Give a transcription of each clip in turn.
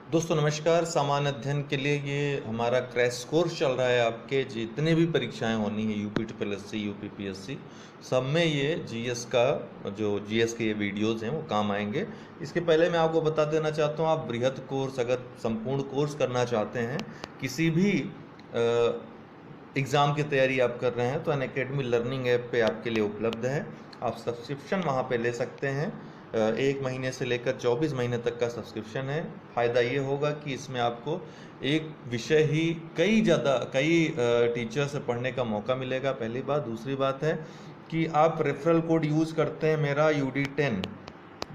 दोस्तों नमस्कार। सामान्य अध्ययन के लिए ये हमारा क्रैश कोर्स चल रहा है। आपके जितने भी परीक्षाएं होनी है UP triple S C, UP PSC, सब में ये जीएस का जो जीएस के ये वीडियोस हैं वो काम आएंगे। इसके पहले मैं आपको बता देना चाहता हूँ, आप बृहद कोर्स अगर संपूर्ण कोर्स करना चाहते हैं, किसी भी एग्ज़ाम की तैयारी आप कर रहे हैं तो अनअकैडमी लर्निंग ऐप पे आपके लिए उपलब्ध है। आप सब्सक्रिप्शन वहाँ पे ले सकते हैं। 1 महीने से लेकर 24 महीने तक का सब्सक्रिप्शन है। फ़ायदा ये होगा कि इसमें आपको एक विषय ही कई टीचर से पढ़ने का मौका मिलेगा, पहली बात। दूसरी बात है कि आप रेफरल कोड यूज़ करते हैं मेरा UD10,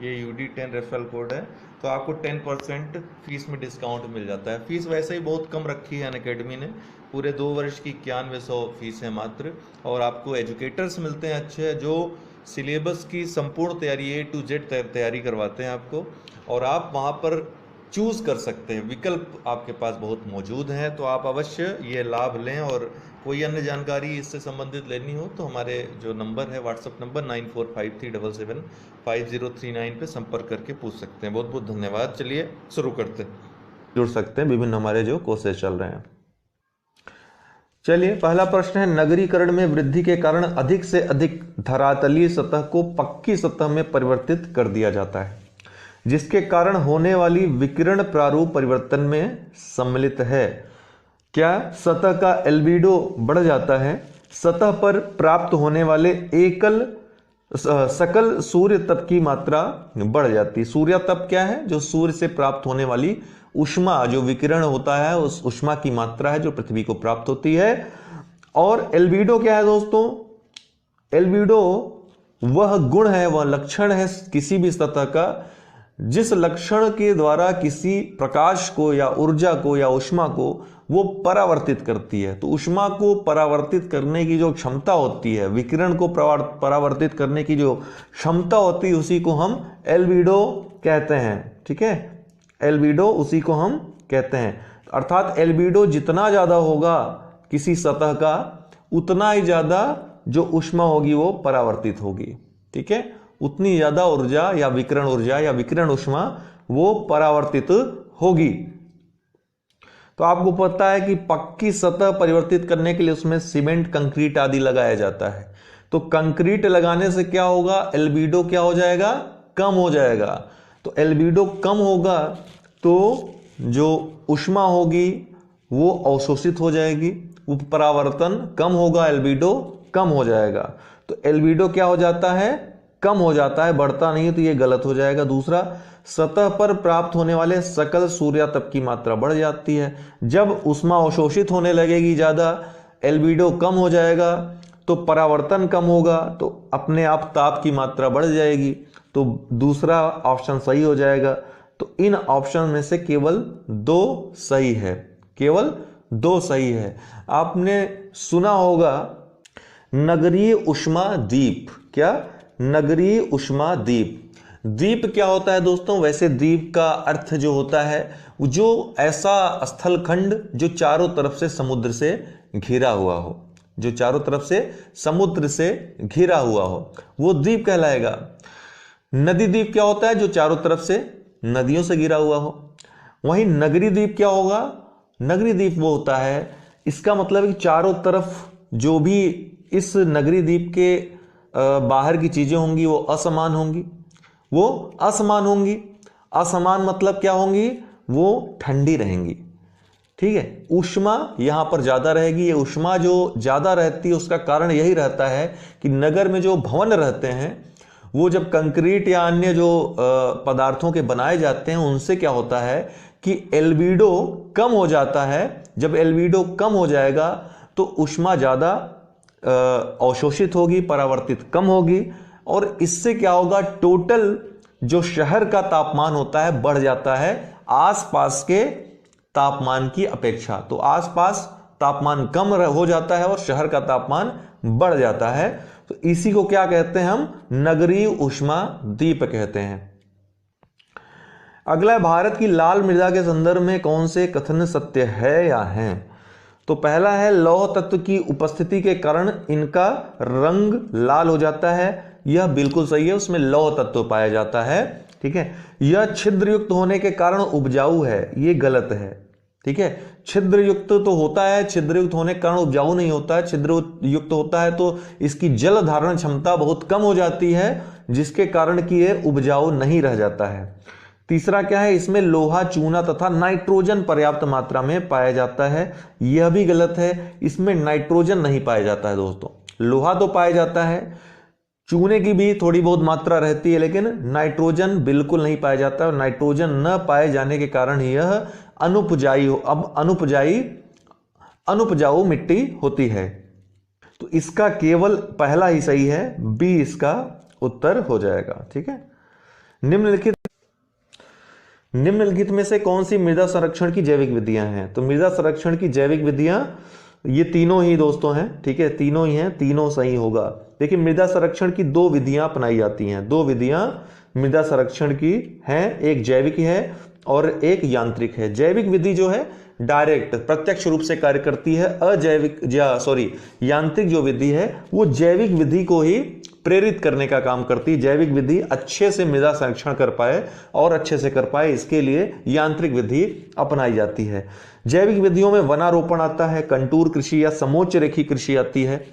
ये UD10 रेफरल कोड है, तो आपको 10% फीस में डिस्काउंट मिल जाता है। फीस वैसे ही बहुत कम रखी है अनअकैडमी ने, पूरे 2 वर्ष की 9100 फीस है मात्र। और आपको एजुकेटर्स मिलते हैं अच्छे, जो सिलेबस की संपूर्ण तैयारी A to Z तैयारी करवाते हैं आपको। और आप वहाँ पर चूज़ कर सकते हैं, विकल्प आपके पास बहुत मौजूद हैं, तो आप अवश्य ये लाभ लें। और कोई अन्य जानकारी इससे संबंधित लेनी हो तो हमारे जो नंबर है, व्हाट्सअप नंबर 9453775039 पे संपर्क करके पूछ सकते हैं। बहुत बहुत धन्यवाद। चलिए शुरू करते हैं। जुड़ सकते हैं विभिन्न हमारे जो कोर्सेज चल रहे हैं। चलिए, पहला प्रश्न है, नगरीकरण में वृद्धि के कारण अधिक से अधिक धरातलीय सतह को पक्की सतह में परिवर्तित कर दिया जाता है, जिसके कारण होने वाली विकिरण प्रारूप परिवर्तन में सम्मिलित है। क्या सतह का एल्बिडो बढ़ जाता है? सतह पर प्राप्त होने वाले सकल सूर्य तप की मात्रा बढ़ जाती है। सूर्य तप क्या है? जो सूर्य से प्राप्त होने वाली ऊष्मा, जो विकिरण होता है, उस ऊष्मा की मात्रा है जो पृथ्वी को प्राप्त होती है। और एल्बिडो क्या है दोस्तों? एल्बिडो वह गुण है, वह लक्षण है किसी भी सतह का, जिस लक्षण के द्वारा किसी प्रकाश को या ऊर्जा को या ऊष्मा को वो परावर्तित करती है। तो ऊष्मा को परावर्तित करने की जो क्षमता होती है, विकिरण को परावर्तित करने की जो क्षमता होती है, उसी को हम एल्बिडो कहते हैं। ठीक है, एल्बिडो उसी को हम कहते हैं। अर्थात एल्बिडो जितना ज्यादा होगा किसी सतह का, उतना ही ज्यादा जो ऊष्मा होगी वो परावर्तित होगी। ठीक है, उतनी ज्यादा ऊर्जा या विकिरण ऊष्मा वो परावर्तित होगी। तो आपको पता है कि पक्की सतह परिवर्तित करने के लिए उसमें सीमेंट, कंक्रीट आदि लगाया जाता है। तो कंक्रीट लगाने से क्या होगा? एल्बिडो क्या हो जाएगा? कम हो जाएगा। तो एल्बिडो कम होगा तो जो ऊष्मा होगी वो अवशोषित हो जाएगी, वो परावर्तन कम होगा, एल्बिडो कम हो जाएगा। तो एल्बिडो क्या हो जाता है? कम हो जाता है, बढ़ता नहीं है, तो ये गलत हो जाएगा। दूसरा, सतह पर प्राप्त होने वाले सकल सूर्यातप की मात्रा बढ़ जाती है। जब ऊष्मा अवशोषित होने लगेगी ज्यादा, एल्बिडो कम हो जाएगा, तो परावर्तन कम होगा, तो अपने आप ताप की मात्रा बढ़ जाएगी। तो दूसरा ऑप्शन सही हो जाएगा। तो इन ऑप्शन में से केवल 2 सही है, केवल 2 सही है। आपने सुना होगा नगरीय ऊष्मा द्वीप। क्या? नगरीय ऊष्मा द्वीप। द्वीप क्या होता है दोस्तों? वैसे द्वीप का अर्थ जो होता है, जो ऐसा स्थलखंड जो चारों तरफ से समुद्र से घिरा हुआ हो, जो चारों तरफ से समुद्र से घिरा हुआ हो, वो द्वीप कहलाएगा। नदी द्वीप क्या होता है? जो चारों तरफ से नदियों से घिरा हुआ हो। वहीं नगरी द्वीप क्या होगा? नगरी द्वीप वो होता है, इसका मतलब है कि चारों तरफ जो भी इस नगरी द्वीप के बाहर की चीजें होंगी वो असमान होंगी। वो असमान होंगी। असमान मतलब क्या होंगी? वो ठंडी रहेंगी। ठीक है, ऊष्मा यहां पर ज्यादा रहेगी। ये ऊष्मा जो ज्यादा रहती है उसका कारण यही रहता है कि नगर में जो भवन रहते हैं, वो जब कंक्रीट या अन्य जो पदार्थों के बनाए जाते हैं, उनसे क्या होता है कि एल्बिडो कम हो जाता है। जब एल्बिडो कम हो जाएगा तो ऊष्मा ज्यादा अवशोषित होगी, परावर्तित कम होगी, और इससे क्या होगा? टोटल जो शहर का तापमान होता है बढ़ जाता है आसपास के तापमान की अपेक्षा। तो आसपास तापमान कम हो जाता है और शहर का तापमान बढ़ जाता है। तो इसी को क्या कहते हैं? हम नगरीय ऊष्मा द्वीप कहते हैं। अगला, भारत की लाल मृदा के संदर्भ में कौन से कथन सत्य है या हैं? तो पहला है, लौह तत्व की उपस्थिति के कारण इनका रंग लाल हो जाता है। यह बिल्कुल सही है, उसमें लौह तत्व पाया जाता है। ठीक है। यह छिद्र युक्त होने के कारण उपजाऊ है, ये गलत है, ठीक है। छिद्र युक्त तो होता है, छिद्र युक्त होने के कारण उपजाऊ नहीं होता है। छिद्र युक्त होता है तो इसकी जल धारण क्षमता बहुत कम हो जाती है, जिसके कारण कि यह उपजाऊ नहीं रह जाता है। तीसरा क्या है, इसमें लोहा, चूना तथा नाइट्रोजन पर्याप्त मात्रा में पाया जाता है, यह भी गलत है। इसमें नाइट्रोजन नहीं पाया जाता है दोस्तों। लोहा तो पाया जाता है, चूने की भी थोड़ी बहुत मात्रा रहती है, लेकिन नाइट्रोजन बिल्कुल नहीं पाया जाता। नाइट्रोजन न पाए जाने के कारण यह अनुपजाऊ मिट्टी होती है। तो इसका केवल पहला ही सही है, बी इसका उत्तर हो जाएगा, ठीक है। निम्नलिखित में से कौन सी मृदा संरक्षण की जैविक विधियां हैं? तो मृदा संरक्षण की जैविक विधियां ये तीनों ही दोस्तों हैं, ठीक है, तीनों ही हैं, तीनों सही होगा। देखिए मृदा संरक्षण की दो विधियां अपनाई जाती हैं, दो विधियां मृदा संरक्षण की हैं, एक जैविक है और एक यांत्रिक है। जैविक विधि जो है डायरेक्ट प्रत्यक्ष रूप से कार्य करती है, यांत्रिक जो विधि है वो जैविक विधि को ही प्रेरित करने का काम करती है। जैविक विधि अच्छे से मृदा संरक्षण कर पाए और अच्छे से कर पाए, इसके लिए यांत्रिक विधि अपनाई जाती है। जैविक विधियों में वनारोपण आता है, कंटूर कृषि या समोच्च रेखी कृषि आती है।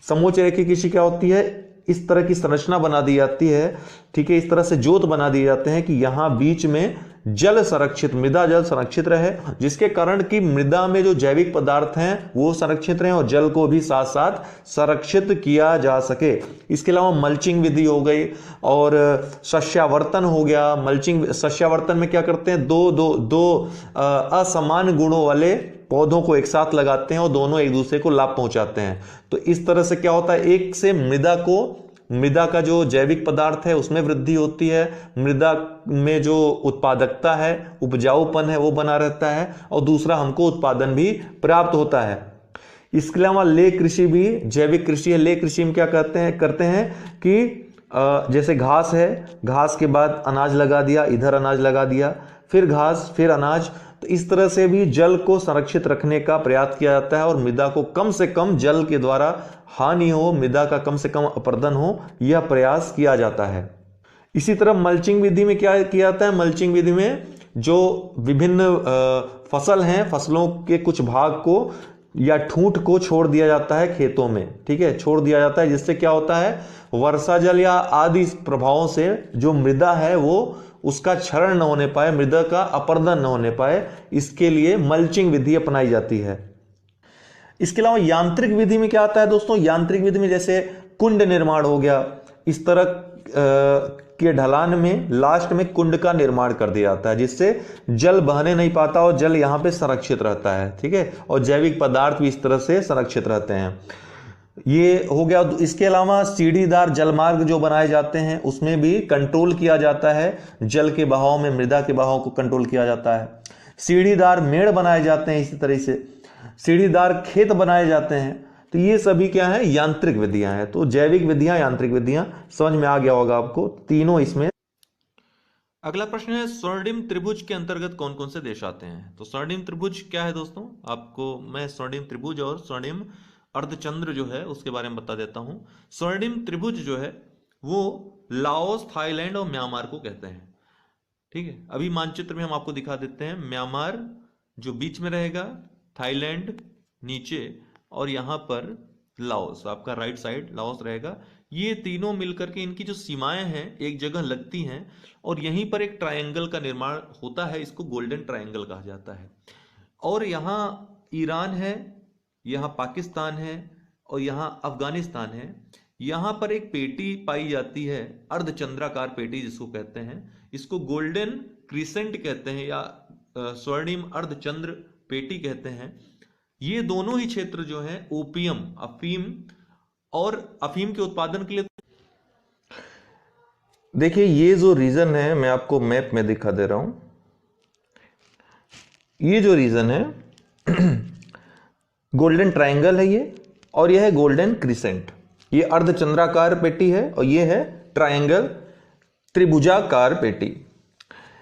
समोच्च रेखी कृषि क्या होती है, इस तरह की संरचना बना दी जाती है, ठीक है, इस तरह से जोत बना दिए जाते हैं कि यहां बीच में जल संरक्षित, मृदा जल संरक्षित रहे, जिसके कारण कि मृदा में जो जैविक पदार्थ हैं वो संरक्षित रहे और जल को भी साथ साथ संरक्षित किया जा सके। इसके अलावा मल्चिंग विधि हो गई और सस्यावर्तन हो गया। सस्यावर्तन में क्या करते हैं, दो असमान गुणों वाले पौधों को एक साथ लगाते हैं और दोनों एक दूसरे को लाभ पहुंचाते हैं। तो इस तरह से क्या होता है, एक से मृदा का जो जैविक पदार्थ है उसमें वृद्धि होती है, मृदा में जो उत्पादकता है, उपजाऊपन है वो बना रहता है, और दूसरा हमको उत्पादन भी प्राप्त होता है। इसके अलावा ले कृषि भी जैविक कृषि है। ले कृषि में क्या करते हैं कि जैसे घास है, घास के बाद अनाज लगा दिया, इधर अनाज लगा दिया, फिर घास, फिर अनाज, तो इस तरह से भी जल को संरक्षित रखने का प्रयास किया जाता है और मृदा को कम से कम जल के द्वारा हानि हो, मृदा का कम से कम अपरदन हो, यह प्रयास किया जाता है। इसी तरह मल्चिंग विधि में क्या किया जाता है, मल्चिंग विधि में जो विभिन्न फसल हैं, फसलों के कुछ भाग को या ठूंठ को छोड़ दिया जाता है खेतों में, ठीक है, छोड़ दिया जाता है, जिससे क्या होता है, वर्षा जल या आदि प्रभावों से जो मृदा है वो उसका क्षरण न होने पाए, मृदा का अपरदन न होने पाए, इसके लिए मल्चिंग विधि अपनाई जाती है। इसके अलावा यांत्रिक विधि में क्या आता है दोस्तों, यांत्रिक विधि में जैसे कुंड निर्माण हो गया, इस तरह के ढलान में लास्ट में कुंड का निर्माण कर दिया जाता है, जिससे जल बहने नहीं पाता और जल यहां पे संरक्षित रहता है, ठीक है, और जैविक पदार्थ भी इस तरह से संरक्षित रहते हैं। ये हो गया। इसके अलावा सीढ़ीदार जलमार्ग जो बनाए जाते हैं उसमें भी कंट्रोल किया जाता है, जल के बहाव में मृदा के बहाव को कंट्रोल किया जाता है। सीढ़ीदार मेड़ बनाए जाते हैं, इसी तरह से सीढ़ीदार खेत बनाए जाते हैं। तो ये सभी क्या है, यांत्रिक विधियां हैं। तो जैविक विधियां, यांत्रिक विधियां, समझ में आ गया होगा आपको तीनों इसमें। अगला प्रश्न है, स्वर्णिम त्रिभुज के अंतर्गत कौन कौन से देश आते हैं? तो स्वर्णिम त्रिभुज क्या है दोस्तों, आपको मैं स्वर्णिम त्रिभुज और स्वर्णिम अर्धचंद्र जो है उसके बारे में बता देता हूं। स्वर्णिम त्रिभुज जो है वो लाओस, थाईलैंड और म्यांमार को कहते हैं, ठीक है। अभी मानचित्र में हम आपको दिखा देते हैं, म्यांमार जो बीच में रहेगा, थाईलैंड नीचे, और यहां पर लाओस, आपका राइट साइड लाओस रहेगा। ये तीनों मिलकर के इनकी जो सीमाएं हैं एक जगह लगती हैं और यहीं पर एक ट्रायंगल का निर्माण होता है, इसको गोल्डन ट्रायंगल कहा जाता है। और यहां ईरान है, यहां पाकिस्तान है और यहां अफगानिस्तान है। यहां पर एक पेटी पाई जाती है, अर्धचंद्राकार पेटी जिसको कहते हैं, इसको गोल्डन क्रिसेंट कहते हैं या स्वर्णिम अर्धचंद्र पेटी कहते हैं। ये दोनों ही क्षेत्र जो है ओपियम, अफीम और अफीम के उत्पादन के लिए, देखिए ये जो रीजन है मैं आपको मैप में दिखा दे रहा हूं। ये जो रीजन है गोल्डन ट्रायंगल है ये, और यह है गोल्डन क्रिसेंट। ये अर्धचंद्राकार पेटी है और ये है ट्रायंगल त्रिभुजाकार पेटी।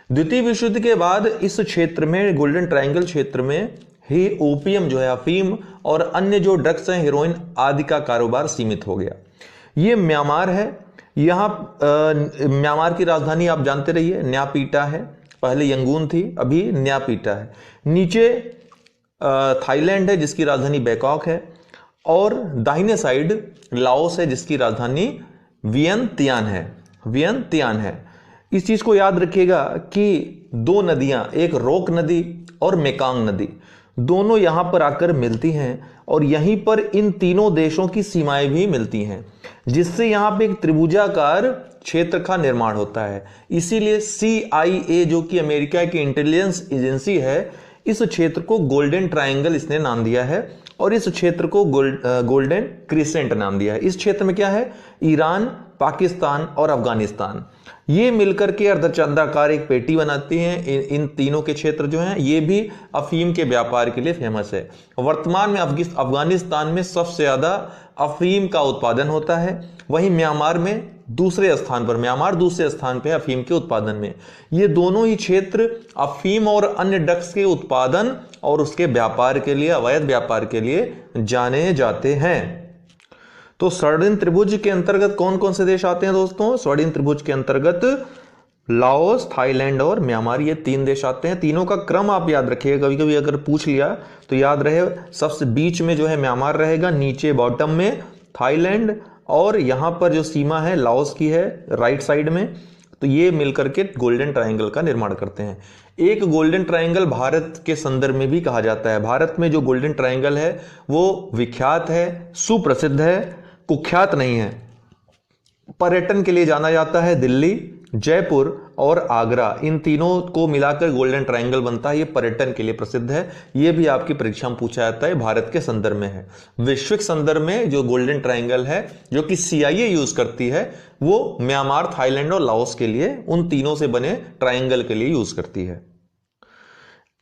द्वितीय विश्व युद्ध के बाद इस क्षेत्र में, गोल्डन ट्रायंगल क्षेत्र में ही ओपियम जो है, अफीम और अन्य जो ड्रग्स हैं, हेरोइन आदि का कारोबार सीमित हो गया। ये म्यांमार है, यहाँ म्यांमार की राजधानी आप जानते रहिए न्यापीटा है, पहले यंगून थी, अभी न्यापीटा है। नीचे थाईलैंड है जिसकी राजधानी बैंकॉक है, और दाहिने साइड लाओस है जिसकी राजधानी वियंतियान है। इस चीज को याद रखिएगा कि दो नदियां, एक रोक नदी और मेकांग नदी, दोनों यहां पर आकर मिलती हैं और यहीं पर इन तीनों देशों की सीमाएं भी मिलती हैं, जिससे यहां पे एक त्रिभुजाकार क्षेत्र का निर्माण होता है। इसीलिए CIA जो कि अमेरिका की इंटेलिजेंस एजेंसी है, इस क्षेत्र को गोल्डन ट्रायंगल इसने नाम दिया है, और इस क्षेत्र को गोल्डन क्रिसेंट नाम दिया है। इस क्षेत्र में क्या है, ईरान, पाकिस्तान और अफगानिस्तान ये मिलकर के अर्धचंद्राकार एक पेटी बनाती हैं। इन तीनों के क्षेत्र जो हैं ये भी अफीम के व्यापार के लिए फेमस है। वर्तमान में अफगानिस्तान में सबसे ज्यादा अफीम का उत्पादन होता है, वहीं म्यांमार दूसरे स्थान पर अफीम के उत्पादन में। ये दोनों ही क्षेत्र अफीम और अन्य ड्रग्स के उत्पादन और उसके व्यापार के लिए, अवैध व्यापार के लिए जाने जाते हैं। तो स्वर्णिम त्रिभुज के अंतर्गत कौन कौन से देश आते हैं दोस्तों? स्वर्णिम त्रिभुज के अंतर्गत लाओस, थाईलैंड और म्यांमार, ये 3 देश आते हैं। तीनों का क्रम आप याद रखिएगा, कभी कभी अगर पूछ लिया तो याद रहे, सबसे बीच में जो है म्यांमार रहेगा, नीचे बॉटम में थाईलैंड, और यहां पर जो सीमा है लाओस की है राइट साइड में। तो ये मिलकर के गोल्डन ट्रायंगल का निर्माण करते हैं। एक गोल्डन ट्रायंगल भारत के संदर्भ में भी कहा जाता है। भारत में जो गोल्डन ट्रायंगल है वो विख्यात है, सुप्रसिद्ध है, कुख्यात नहीं है। पर्यटन के लिए जाना जाता है। दिल्ली, जयपुर और आगरा, इन तीनों को मिलाकर गोल्डन ट्रायंगल बनता है। ये पर्यटन के लिए प्रसिद्ध है। ये भी आपकी परीक्षा में पूछा जाता है, भारत के संदर्भ में है। वैश्विक संदर्भ में जो गोल्डन ट्रायंगल है जो कि CIA यूज करती है, वो म्यांमार, थाईलैंड और लाओस के लिए, उन तीनों से बने ट्रायंगल के लिए यूज करती है।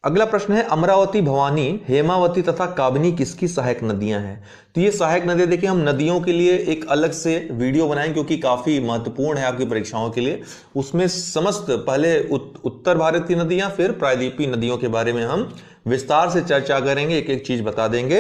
अगला प्रश्न है, अमरावती, भवानी, हेमावती तथा काबनी किसकी सहायक नदियां हैं? तो ये सहायक नदियां, देखिए हम नदियों के लिए एक अलग से वीडियो बनाएं क्योंकि काफी महत्वपूर्ण है आपकी परीक्षाओं के लिए। उसमें समस्त पहले उत्तर भारत की नदियां, फिर प्रायद्वीपीय नदियों के बारे में हम विस्तार से चर्चा करेंगे, एक एक चीज बता देंगे।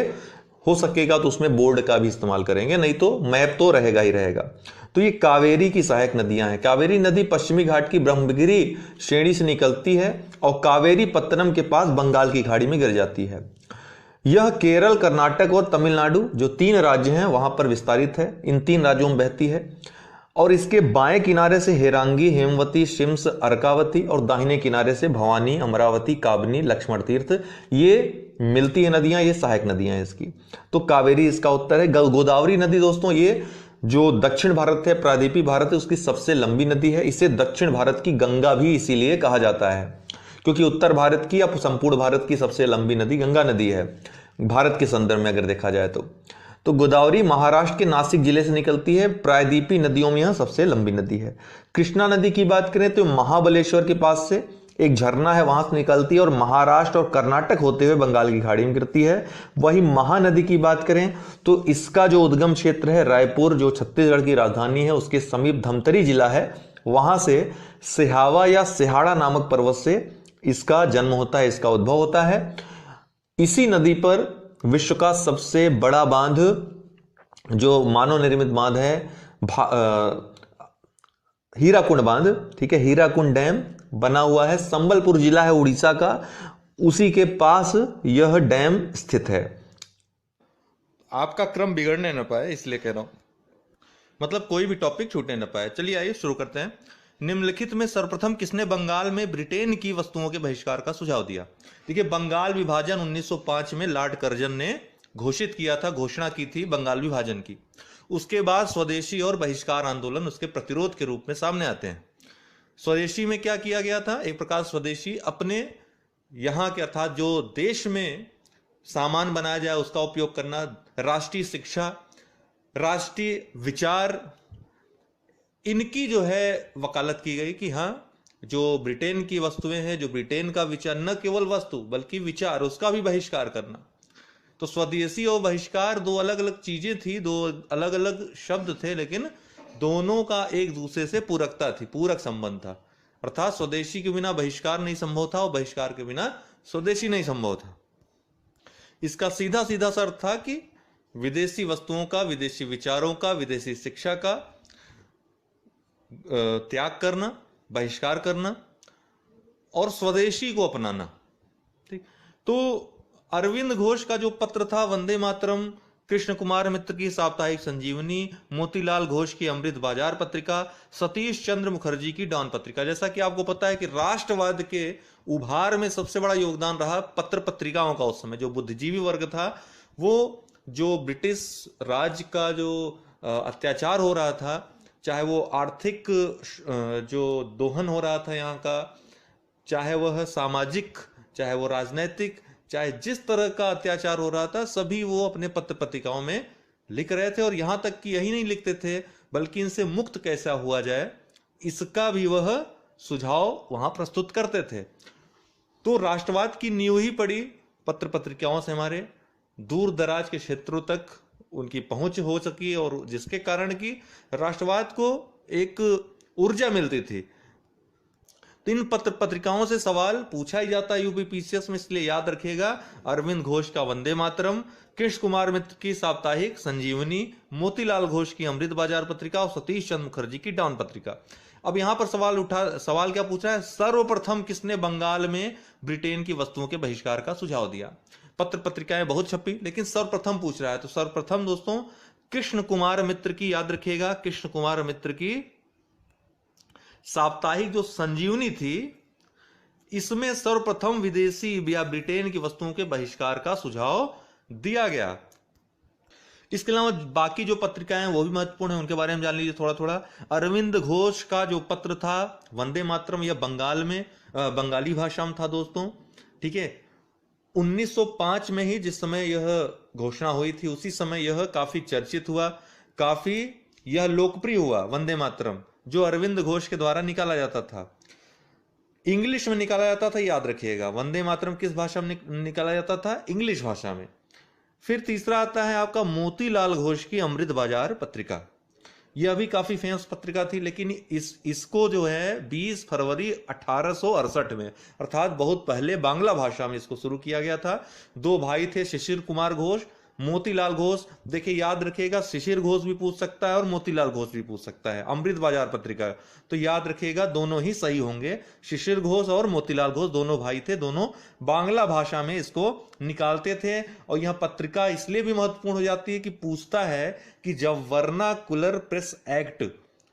हो सकेगा तो उसमें बोर्ड का भी इस्तेमाल करेंगे, नहीं तो मैप तो रहेगा ही रहेगा। तो ये कावेरी की सहायक नदियां हैं। कावेरी नदी पश्चिमी घाट की ब्रह्मगिरी श्रेणी से निकलती है और कावेरी पत्तनम के पास बंगाल की खाड़ी में गिर जाती है। यह केरल, कर्नाटक और तमिलनाडु जो 3 राज्य हैं वहां पर विस्तारित है। इन 3 राज्यों में बहती है और इसके बाएं किनारे से हेरांगी, हेमवती, शिम्स, अर्कावती और दाहिने किनारे से भवानी, अमरावती, काबनी, लक्ष्मण तीर्थ ये मिलती है नदियां। ये सहायक नदियां हैं इसकी। तो कावेरी इसका उत्तर है। गोदावरी नदी दोस्तों ये जो दक्षिण भारत है, प्रायद्वीपीय भारत है, उसकी सबसे लंबी नदी है। इसे दक्षिण भारत की गंगा भी इसीलिए कहा जाता है क्योंकि उत्तर भारत की या संपूर्ण भारत की सबसे लंबी नदी गंगा नदी है भारत के संदर्भ में अगर देखा जाए तो गोदावरी महाराष्ट्र के नासिक जिले से निकलती है। प्रायद्वीपीय नदियों में यह सबसे लंबी नदी है। कृष्णा नदी की बात करें तो महाबलेश्वर के पास से एक झरना है, वहां से निकलती है और महाराष्ट्र और कर्नाटक होते हुए बंगाल की खाड़ी में गिरती है। वही महानदी की बात करें तो इसका जो उद्गम क्षेत्र है रायपुर, जो छत्तीसगढ़ की राजधानी है, उसके समीप धमतरी जिला है, वहां से सिहावा या सिहाड़ा नामक पर्वत से इसका जन्म होता है, इसका उद्भव होता है। इसी नदी पर विश्व का सबसे बड़ा बांध जो मानव निर्मित बांध है हीराकुंड बांध, ठीक है, हीराकुंड डैम बना हुआ है। संबलपुर जिला है उड़ीसा का, उसी के पास यह डैम स्थित है। आपका क्रम बिगड़ने न पाए इसलिए कह रहा हूं, मतलब कोई भी टॉपिक छूटने न पाए। चलिए आइए शुरू करते हैं। निम्नलिखित में सर्वप्रथम किसने बंगाल में ब्रिटेन की वस्तुओं के बहिष्कार का सुझाव दिया? देखिए बंगाल विभाजन 1905 में लॉर्ड कर्जन ने घोषित किया था, घोषणा की थी बंगाल विभाजन की। उसके बाद स्वदेशी और बहिष्कार आंदोलन उसके प्रतिरोध के रूप में सामने आते हैं। स्वदेशी में क्या किया गया था? एक प्रकार स्वदेशी अपने यहां के अर्थात जो देश में सामान बनाया जाए उसका उपयोग करना, राष्ट्रीय शिक्षा, राष्ट्रीय विचार, इनकी जो है वकालत की गई कि हाँ जो ब्रिटेन की वस्तुएं हैं, जो ब्रिटेन का विचार, न केवल वस्तु बल्कि विचार, उसका भी बहिष्कार करना। तो स्वदेशी और बहिष्कार दो अलग अलग चीजें थी, दो अलग अलग शब्द थे, लेकिन दोनों का एक दूसरे से पूरकता थी, पूरक संबंध था। अर्थात स्वदेशी के बिना बहिष्कार नहीं संभव था और बहिष्कार के बिना स्वदेशी नहीं संभव था। इसका सीधा सीधा सा अर्थ था कि विदेशी वस्तुओं का, विदेशी विचारों का, विदेशी शिक्षा का त्याग करना, बहिष्कार करना और स्वदेशी को अपनाना। ठीक, तो अरविंद घोष का जो पत्र था वंदे मातरम, कृष्ण कुमार मित्र की साप्ताहिक संजीवनी, मोतीलाल घोष की अमृत बाजार पत्रिका, सतीश चंद्र मुखर्जी की डॉन पत्रिका। जैसा कि आपको पता है कि राष्ट्रवाद के उभार में सबसे बड़ा योगदान रहा पत्र पत्रिकाओं का। उस समय जो बुद्धिजीवी वर्ग था, वो जो ब्रिटिश राज का जो अत्याचार हो रहा था, चाहे वो आर्थिक जो दोहन हो रहा था यहाँ का, चाहे वह सामाजिक, चाहे वो राजनैतिक, चाहे जिस तरह का अत्याचार हो रहा था, सभी वो अपने पत्र पत्रिकाओं में लिख रहे थे। और यहां तक कि यही नहीं लिखते थे, बल्कि इनसे मुक्त कैसा हुआ जाए इसका भी वह सुझाव वहां प्रस्तुत करते थे। तो राष्ट्रवाद की नींव ही पड़ी पत्र पत्रिकाओं से, हमारे दूर दराज के क्षेत्रों तक उनकी पहुंच हो सकी, और जिसके कारण कि राष्ट्रवाद को एक ऊर्जा मिलती थी। तो इन पत्र पत्रिकाओं से सवाल पूछा ही जाता है यूपीपीसीएस में, इसलिए याद रखिएगा अरविंद घोष का वंदे मातरम, कृष्ण कुमार मित्र की साप्ताहिक संजीवनी, मोतीलाल घोष की अमृत बाजार पत्रिका और सतीश चंद्र मुखर्जी की डॉन पत्रिका। अब यहां पर सवाल क्या पूछा है, सर्वप्रथम किसने बंगाल में ब्रिटेन की वस्तुओं के बहिष्कार का सुझाव दिया। पत्र पत्रिकाएं बहुत छपी, लेकिन सर्वप्रथम पूछ रहा है, तो सर्वप्रथम दोस्तों कृष्ण कुमार मित्र की, याद रखिएगा कृष्ण कुमार मित्र की साप्ताहिक जो संजीवनी थी, इसमें सर्वप्रथम विदेशी या ब्रिटेन की वस्तुओं के बहिष्कार का सुझाव दिया गया। इसके अलावा बाकी जो पत्रिकाएं हैं वो भी महत्वपूर्ण है, उनके बारे में जान लीजिए थोड़ा थोड़ा। अरविंद घोष का जो पत्र था वंदे मातरम, यह बंगाल में बंगाली भाषा में था दोस्तों। ठीक है, 1905 में ही जिस समय यह घोषणा हुई थी, उसी समय यह काफी चर्चित हुआ, काफी यह लोकप्रिय हुआ वंदे मातरम, जो अरविंद घोष के द्वारा निकाला जाता था। इंग्लिश में निकाला जाता था, याद रखिएगा वंदे मातरम किस भाषा में निकाला जाता था, इंग्लिश भाषा में। फिर तीसरा आता है आपका मोतीलाल घोष की अमृत बाजार पत्रिका। यह भी काफी फेमस पत्रिका थी, लेकिन इसको जो है 20 फरवरी 1868 में, अर्थात बहुत पहले बांग्ला भाषा में इसको शुरू किया गया था। दो भाई थे, शिशिर कुमार घोष, मोतीलाल घोष। देखिए याद रखिएगा, शिशिर घोष भी पूछ सकता है और मोतीलाल घोष भी पूछ सकता है। अमृत बाजार पत्रिका, तो याद रखिएगा दोनों ही सही होंगे। शिशिर घोष और मोतीलाल घोष दोनों भाई थे, दोनों बांग्ला भाषा में इसको निकालते थे। और यह पत्रिका इसलिए भी महत्वपूर्ण हो जाती है कि पूछता है कि जब वर्नाकुलर प्रेस एक्ट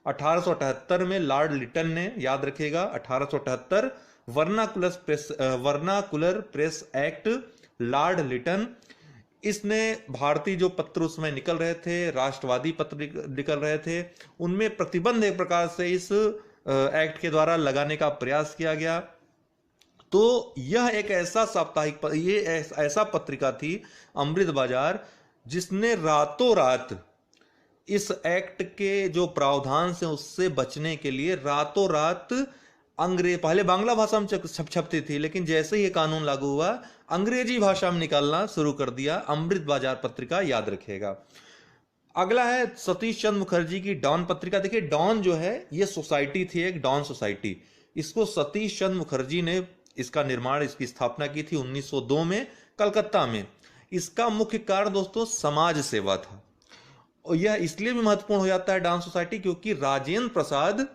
1878 में लॉर्ड लिटन ने, याद रखिएगा 1878 Vernacular Press Act, Lord Lytton, इसने भारतीय जो पत्र उसमें निकल रहे थे, राष्ट्रवादी पत्र निकल रहे थे, उनमें प्रतिबंध एक प्रकार से इस एक्ट के द्वारा लगाने का प्रयास किया गया। तो यह एक ऐसा साप्ताहिक, ये ऐसा पत्रिका थी अमृत बाजार, जिसने रातों रात इस एक्ट के जो प्रावधान से उससे बचने के लिए रातों रात पहले बांग्ला भाषा में छपती थी, लेकिन जैसे ही ये कानून लागू हुआ अंग्रेजी भाषा में निकालना शुरू कर दिया। अमृत बाजार पत्रिका, याद रखिएगा। अगला है सतीश चंद्र मुखर्जी की डॉन पत्रिका। देखिए डॉन जो है ये सोसाइटी थी, एक डॉन सोसाइटी। इसको सतीश चंद्र मुखर्जी ने इसका निर्माण, इसकी स्थापना की थी 1902 में कलकत्ता में। इसका मुख्य कारण दोस्तों समाज सेवा था, और यह इसलिए भी महत्वपूर्ण हो जाता है डॉन सोसाइटी क्योंकि राजेंद्र प्रसाद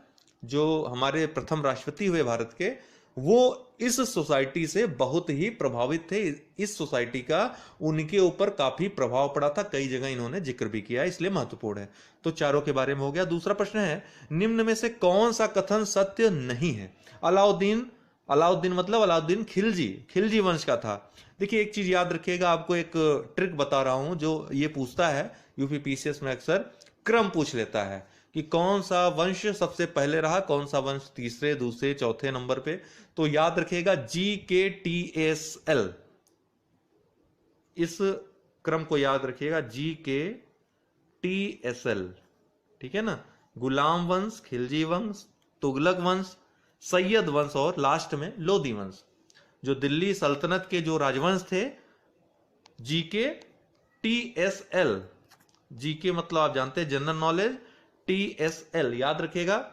जो हमारे प्रथम राष्ट्रपति हुए भारत के, वो इस सोसाइटी से बहुत ही प्रभावित थे। इस सोसाइटी का उनके ऊपर काफी प्रभाव पड़ा था, कई जगह इन्होंने जिक्र भी किया, इसलिए महत्वपूर्ण है। तो चारों के बारे में हो गया। दूसरा प्रश्न है, निम्न में से कौन सा कथन सत्य नहीं है। अलाउद्दीन मतलब अलाउद्दीन खिलजी वंश का था। देखिए एक चीज याद रखिएगा, आपको एक ट्रिक बता रहा हूं जो ये पूछता है यूपीपीसीएस में, अक्सर क्रम पूछ लेता है कि कौन सा वंश सबसे पहले रहा, कौन सा वंश तीसरे, दूसरे, चौथे नंबर पे। तो याद रखिएगा GKTSL, इस क्रम को याद रखिएगा, GKTSL, ठीक है ना। गुलाम वंश, खिलजी वंश, तुगलक वंश, सैयद वंश और लास्ट में लोदी वंश। जो दिल्ली सल्तनत के जो राजवंश थे, GKTSL, GK मतलब आप जानते हैं जनरल नॉलेज, TSL याद रखिएगा।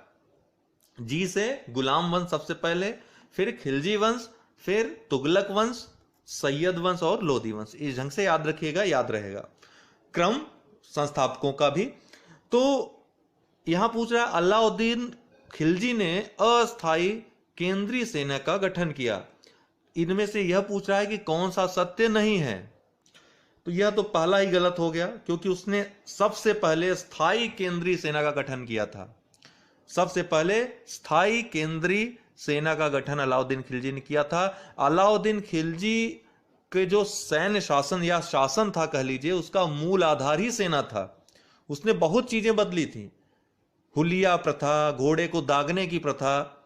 जी से गुलाम वंश सबसे पहले, फिर खिलजी वंश, फिर तुगलक वंश, सैयद वंश और लोदी वंश। इस ढंग से याद रखिएगा, याद रहेगा क्रम संस्थापकों का भी। तो यहां पूछ रहा है अलाउद्दीन खिलजी ने अस्थायी केंद्रीय सेना का गठन किया। इनमें से यह पूछ रहा है कि कौन सा सत्य नहीं है, तो यह तो पहला ही गलत हो गया, क्योंकि उसने सबसे पहले स्थायी केंद्रीय सेना का गठन किया था। सबसे पहले स्थायी केंद्रीय सेना का गठन अलाउद्दीन खिलजी ने किया था। अलाउद्दीन खिलजी के जो सैन्य शासन या शासन था कह लीजिए, उसका मूल आधार ही सेना था। उसने बहुत चीजें बदली थी। हुलिया प्रथा, घोड़े को दागने की प्रथा,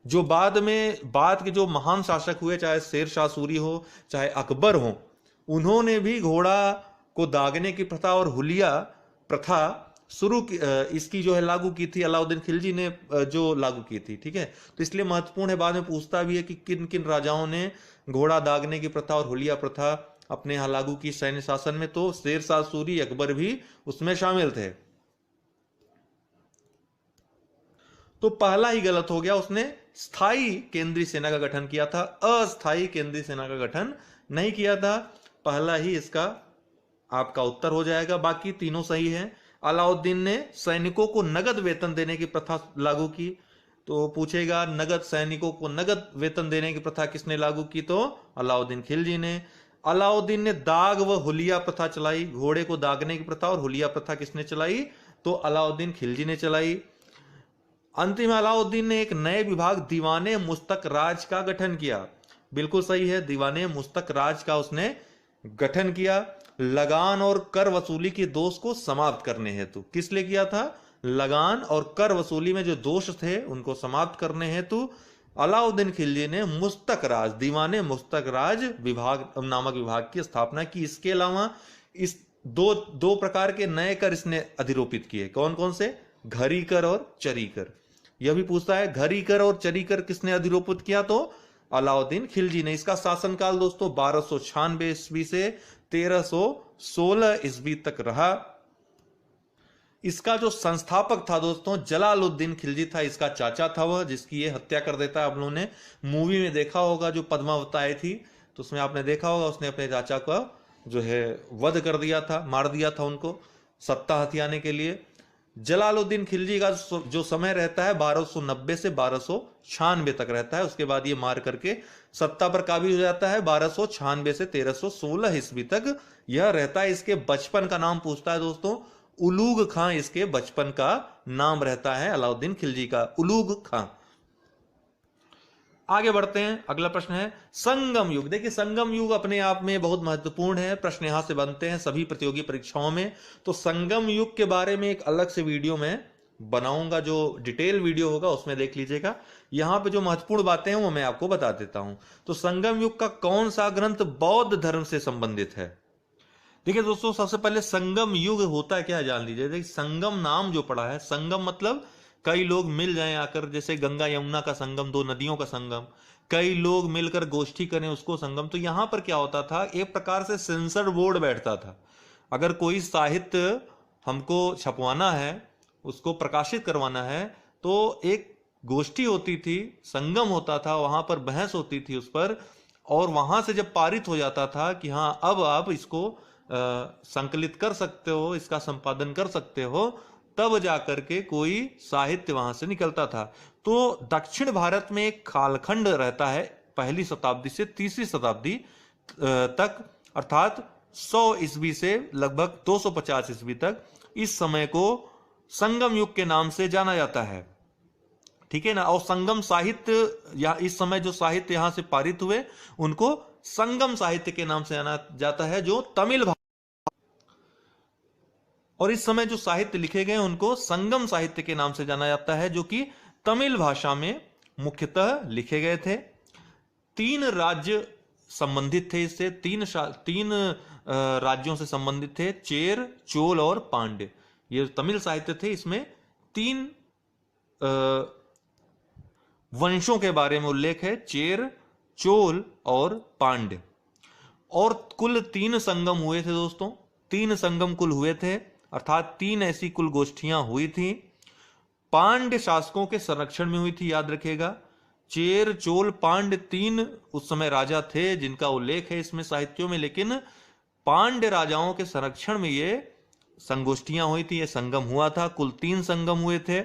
जो बाद के जो महान शासक हुए, चाहे शेर शाह सूरी हो चाहे अकबर हो, उन्होंने भी घोड़ा को दागने की प्रथा और हुलिया प्रथा इसकी जो है लागू की थी। अलाउद्दीन खिलजी ने जो लागू की थी, ठीक है। तो इसलिए महत्वपूर्ण है, बाद में पूछता भी है कि किन किन राजाओं ने घोड़ा दागने की प्रथा और हुलिया प्रथा अपने यहां लागू की सैन्य शासन में। तो शेर शाह सूरी, अकबर भी उसमें शामिल थे। तो पहला ही गलत हो गया, उसने स्थायी केंद्रीय सेना का गठन किया था, अस्थायी केंद्रीय सेना का गठन नहीं किया था। पहला ही इसका आपका उत्तर हो जाएगा, बाकी तीनों सही है। अलाउद्दीन ने सैनिकों को नगद वेतन देने की प्रथा लागू की, तो पूछेगा नगद सैनिकों को नगद वेतन देने की प्रथा किसने लागू की, तो अलाउद्दीन खिलजी ने। अलाउद्दीन ने दाग व हुलिया प्रथा चलाई, घोड़े को दागने की प्रथा और हुलिया प्रथा किसने चलाई, तो अलाउद्दीन खिलजी ने चलाई। अंतिम अलाउद्दीन ने एक नए विभाग दीवाने मुस्तक राज का गठन किया। बिल्कुल सही है, दीवाने मुस्तक राज का उसने गठन किया। लगान और कर वसूली के दोष को समाप्त करने हेतु। किस लिए किया था, लगान और कर वसूली में जो दोष थे उनको समाप्त करने हेतु अलाउद्दीन खिलजी ने मुस्तक राज, दीवाने मुस्तक राज विभाग नामक विभाग की स्थापना की। इसके अलावा इस दो प्रकार के नए कर इसने अधिरोपित किए। कौन कौन से, घरी कर और चरी कर। यह भी पूछता है घरी कर और चरी कर किसने अधिरोपित किया, तो अलाउद्दीन खिलजी ने। इसका शासनकाल दोस्तों 1296 ईस्वी से 1316 ईस्वी तक रहा। इसका जो संस्थापक था दोस्तों जलालुद्दीन खिलजी था, इसका चाचा था वह, जिसकी ये हत्या कर देता है। आप लोगों ने मूवी में देखा होगा, जो पद्मावत आई थी, तो उसमें आपने देखा होगा उसने अपने चाचा का जो है वध कर दिया था, मार दिया था उनको सत्ता हथियाने के लिए। जलालुद्दीन खिलजी का जो समय रहता है 1290 से 1296 तक रहता है। उसके बाद ये मार करके सत्ता पर काबिज हो जाता है 1296 से 1316 ईस्वी तक यह रहता है। इसके बचपन का नाम पूछता है दोस्तों, उलूग खां इसके बचपन का नाम रहता है अलाउद्दीन खिलजी का, उलूग खां। आगे बढ़ते हैं, अगला प्रश्न है संगम युग। देखिए संगम युग अपने आप में बहुत महत्वपूर्ण है, प्रश्न यहां से बनते हैं सभी प्रतियोगी परीक्षाओं में। तो संगम युग के बारे में एक अलग से वीडियो में बनाऊंगा, जो डिटेल वीडियो होगा उसमें देख लीजिएगा। यहां पे जो महत्वपूर्ण बातें हैं वो मैं आपको बता देता हूं। तो संगम युग का कौन सा ग्रंथ बौद्ध धर्म से संबंधित है। देखिए दोस्तों सबसे पहले संगम युग होता है क्या जान लीजिए। देखिए संगम नाम जो पड़ा है, संगम मतलब कई लोग मिल जाएं आकर, जैसे गंगा यमुना का संगम, दो नदियों का संगम, कई लोग मिलकर गोष्ठी करें उसको संगम। तो यहां पर क्या होता था, एक प्रकार से सेंसर बोर्ड बैठता था। अगर कोई साहित्य हमको छपवाना है, उसको प्रकाशित करवाना है, तो एक गोष्ठी होती थी, संगम होता था, वहां पर बहस होती थी उस पर, और वहां से जब पारित हो जाता था कि हाँ अब आप इसको संकलित कर सकते हो, इसका संपादन कर सकते हो, तब जाकर के कोई साहित्य वहां से निकलता था। तो दक्षिण भारत में एक कालखंड रहता है पहली शताब्दी से तीसरी शताब्दी तक, अर्थात 100 ईस्वी से लगभग 250 ईस्वी तक। इस समय को संगम युग के नाम से जाना जाता है, ठीक है ना। और संगम साहित्य या इस समय जो साहित्य यहां से पारित हुए उनको संगम साहित्य के नाम से जाना जाता है, जो तमिल और इस समय जो साहित्य लिखे गए उनको संगम साहित्य के नाम से जाना जाता है, जो कि तमिल भाषा में मुख्यतः लिखे गए थे। 3 राज्य संबंधित थे इससे, 3 राज्यों से संबंधित थे, चेर, चोल और पांड्य। ये तमिल साहित्य थे, इसमें 3 वंशों के बारे में उल्लेख है, चेर, चोल और पांड्य। और कुल 3 संगम हुए थे दोस्तों, 3 संगम कुल हुए थे, अर्थात 3 ऐसी कुल गोष्ठियां हुई थी। पांड्य शासकों के संरक्षण में हुई थी, याद रखिएगा। चेर, चोल, पांड्य 3 उस समय राजा थे जिनका उल्लेख है इसमें साहित्यों में, लेकिन पांड्य राजाओं के संरक्षण में ये संगोष्ठियां हुई थी, ये संगम हुआ था। कुल 3 संगम हुए थे।